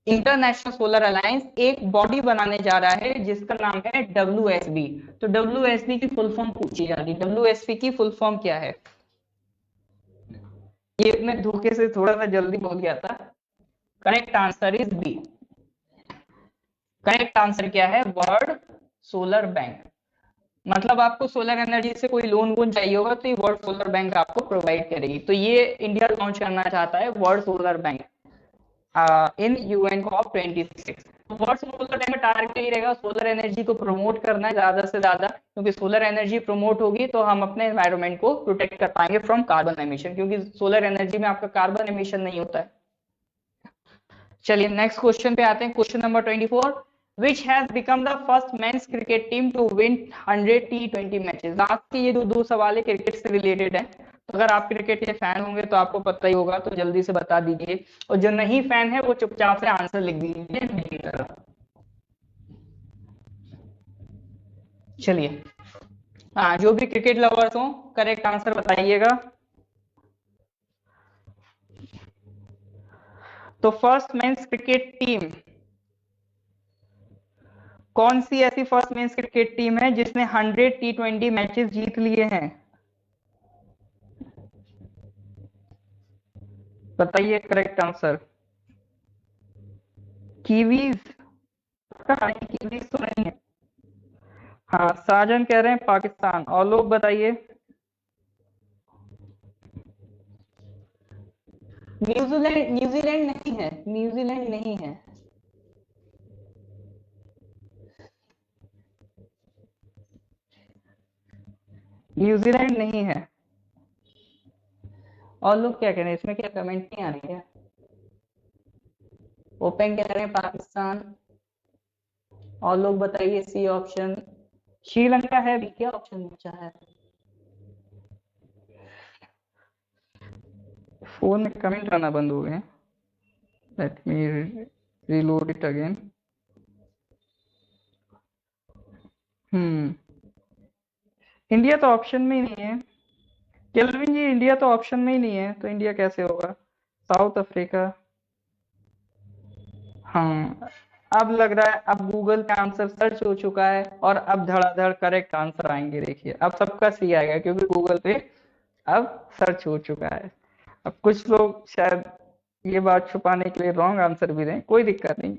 इंटरनेशनल सोलर अलायंस एक बॉडी बनाने जा रहा है जिसका नाम है डब्ल्यूएसबी। तो डब्ल्यूएसबी की फुल फॉर्म पूछी जा रही है, डब्ल्यूएसबी की फुल फॉर्म क्या है। ये मैं धोखे से थोड़ा सा जल्दी बोल गया था। Correct answer is B. Correct answer क्या है, वर्ल्ड सोलर बैंक। मतलब आपको सोलर एनर्जी से कोई लोन वोन चाहिए होगा, तो ये वर्ल्ड सोलर बैंक आपको प्रोवाइड करेगी। तो ये इंडिया लॉन्च करना चाहता है world solar bank in UN COP 26। World solar bank का टारगेट यही रहेगा, सोलर एनर्जी को प्रमोट करना है ज्यादा से ज्यादा, क्योंकि सोलर एनर्जी प्रमोट होगी तो हम अपने एनवायरमेंट को प्रोटेक्ट कर पाएंगे फ्रॉम कार्बन एमिशन, क्योंकि सोलर एनर्जी में आपका कार्बन एमिशन नहीं होता है। चलिए नेक्स्ट क्वेश्चन पे आते हैं। Question number 24, which has become the first men's cricket team to win 100 T20 matches. Last के ये जो दो सवाल है क्रिकेट से रिलेटेड है, तो अगर आप क्रिकेट के फैन होंगे तो आपको पता ही होगा, तो जल्दी से बता दीजिए। और जो नहीं फैन है वो चुपचाप से आंसर लिख दीजिए मेरी तरह। चलिए, हाँ जो भी क्रिकेट लवर्स हो करेक्ट आंसर बताइएगा। तो फर्स्ट मेंस क्रिकेट टीम, कौन सी ऐसी फर्स्ट मेंस क्रिकेट टीम है जिसने 100 T20 मैचेस जीत लिए हैं? बताइए करेक्ट आंसर। कीवीज? नहीं, कीवीज तो नहीं है। हाँ, साजन कह रहे हैं पाकिस्तान, और लोग बताइए। न्यूजीलैंड, न्यूजीलैंड नहीं है, न्यूजीलैंड नहीं है। न्यूजीलैंड नहीं है। और लोग क्या कह रहे हैं इसमें, क्या कमेंट नहीं आ रही है? ओपन कह रहे हैं पाकिस्तान, और लोग बताइए सी ऑप्शन। श्रीलंका है भी क्या ऑप्शन बचा है? फोन में कमेंट आना बंद हो गए। Let me reload it again. India तो ऑप्शन में ही नहीं है केल्विन जी, इंडिया तो ऑप्शन में ही नहीं है, तो इंडिया कैसे होगा? South Africa. हाँ, अब लग रहा है अब गूगल पे आंसर सर्च हो चुका है और अब धड़ाधड़ करेक्ट आंसर आएंगे। देखिए अब सबका सी आएगा क्योंकि गूगल पे अब सर्च हो चुका है। अब कुछ लोग शायद ये बात छुपाने के लिए रॉन्ग आंसर भी दें, कोई दिक्कत नहीं।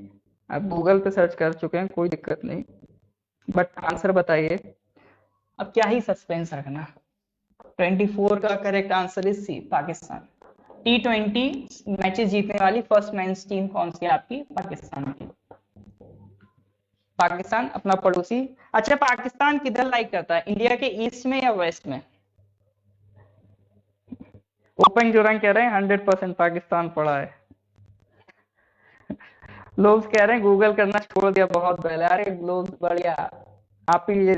अब गूगल पे सर्च कर चुके हैं, कोई दिक्कत नहीं, बट आंसर बताइए। अब क्या ही सस्पेंस रखना। 24 का correct answer is C, Pakistan. T20 matches जीतने वाली फर्स्ट मेंस टीम कौन सी है आपकी? पाकिस्तान की। पाकिस्तान अपना पड़ोसी। अच्छा, पाकिस्तान किधर लाइक करता है, इंडिया के ईस्ट में या वेस्ट में? ओपन जोरंग कह रहे हैं 100% पाकिस्तान पड़ा है। लोग कह रहे हैं गूगल करना छोड़ दिया बहुत पहले। अरे लोग बढ़िया, आप ही ये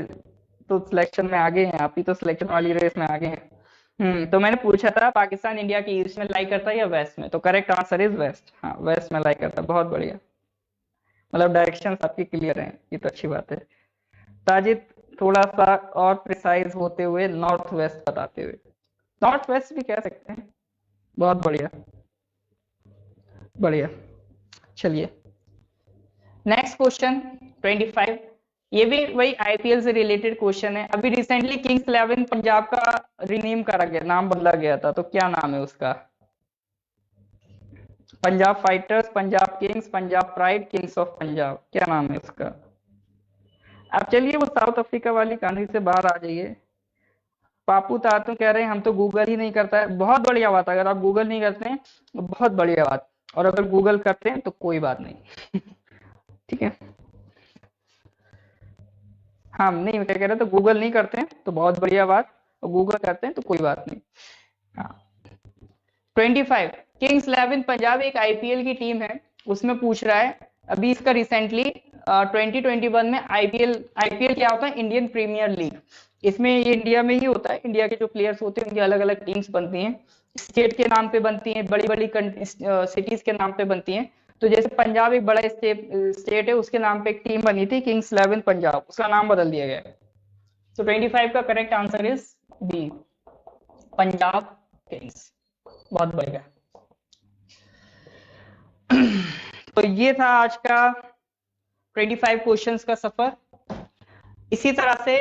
तो सिलेक्शन में आगे हैं, आप ही तो सिलेक्शन वाली रेस में आगे हैं। तो मैंने पूछा था पाकिस्तान इंडिया के ईस्ट में लाइक करता है या वेस्ट में, तो करेक्ट आंसर इज वेस्ट। हाँ, वेस्ट में लाइक करता है। बहुत बढ़िया, मतलब डायरेक्शन आपकी क्लियर है, ये तो अच्छी बात है। ताजिद थोड़ा सा और प्रिसाइज होते हुए नॉर्थ वेस्ट बताते हुए, नॉर्थ वेस्ट भी कह सकते हैं। बहुत बढ़िया, बढ़िया। चलिए नेक्स्ट क्वेश्चन 25। ये भी वही आईपीएल से रिलेटेड क्वेश्चन है। अभी रिसेंटली किंग्स 11 पंजाब का रिनेम करा गया, नाम बदला गया था, तो क्या नाम है उसका? Punjab fighters, Punjab Kings, Punjab pride, Kings of Punjab, क्या नाम है उसका? अब चलिए वो साउथ अफ्रीका वाली कहानी से बाहर आ जाइए। पापू तातू कह रहे हैं हम तो गूगल ही नहीं करता है। बहुत बढ़िया बात, अगर आप गूगल नहीं करते हैं तो बहुत बढ़िया बात, और अगर गूगल करते हैं तो कोई बात नहीं। ठीक है, हाँ नहीं, मैं क्या कह रहा था, गूगल नहीं करते हैं तो बहुत बढ़िया बात, और गूगल करते हैं तो कोई बात नहीं। हाँ 25, किंग्स 11 पंजाब एक आईपीएल की टीम है, उसमें पूछ रहा है अभी इसका रिसेंटली 2021 में आईपीएल आईपीएल क्या होता है? Indian Premier League. इसमें ये इंडिया में ही होता है, इंडिया के जो प्लेयर्स होते हैं उनकी अलग अलग टीम्स बनती हैं, स्टेट के नाम पे बनती हैं, बड़ी बड़ी सिटीज के नाम पे बनती हैं। तो जैसे पंजाब एक बड़ा स्टेट है, उसके नाम पे एक टीम बनी थी किंग्स 11 पंजाब, उसका नाम बदल दिया गया है। तो 25 का correct answer is B, Punjab Kings. बहुत बढ़िया। तो ये था आज का 25 क्वेश्चंस का सफर। इसी तरह से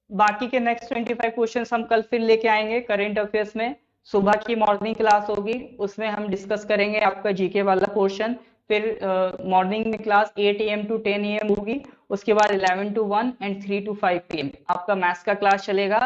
बाकी के नेक्स्ट 25 क्वेश्चंस हम कल फिर लेके आएंगे करेंट अफेयर्स में। सुबह की मॉर्निंग क्लास होगी, उसमें हम डिस्कस करेंगे आपका जीके वाला पोर्शन। फिर मॉर्निंग में क्लास 8 AM to 10 AM होगी। उसके बाद 11 to 1 एंड 3 to 5 PM आपका मैथ्स का क्लास चलेगा।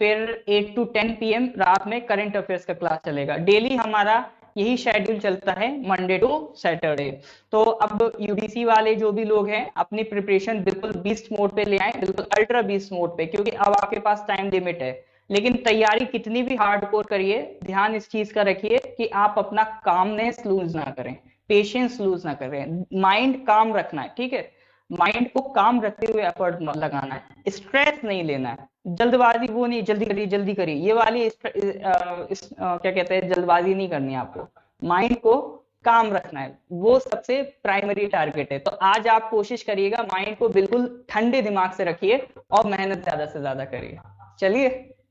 फिर 8 to 10 PM रात में करंट अफेयर्स का क्लास चलेगा। डेली हमारा यही शेड्यूल चलता है मंडे टू सैटरडे। तो अब यूडीसी वाले जो भी लोग हैं अपनी प्रिपरेशन बिल्कुल बीस्ट मोड पे ले आए, बिल्कुल अल्ट्रा बीस्ट मोड पे, क्योंकि अब आपके पास टाइम लिमिट है। लेकिन तैयारी कितनी भी हार्डकोर करिए, ध्यान इस चीज का रखिए कि आप अपना कामनेस लूज ना करें, पेशेंस लूज ना करें, माइंड काम रखना है। ठीक है, माइंड को काम रखते हुए एफर्ट लगाना है, स्ट्रेस नहीं लेना है, जल्दबाजी वो नहीं, जल्दी करिए ये वाली क्या कहते हैं, जल्दबाजी नहीं करनी है आपको। माइंड को काम रखना है, वो सबसे प्राइमरी टारगेट है। तो आज आप कोशिश करिएगा माइंड को बिल्कुल ठंडे दिमाग से रखिए और मेहनत ज्यादा से ज्यादा करिए। चलिए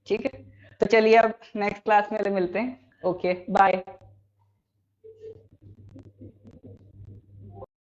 ठीक है, तो चलिए अब नेक्स्ट क्लास में मिलते हैं। Okay bye.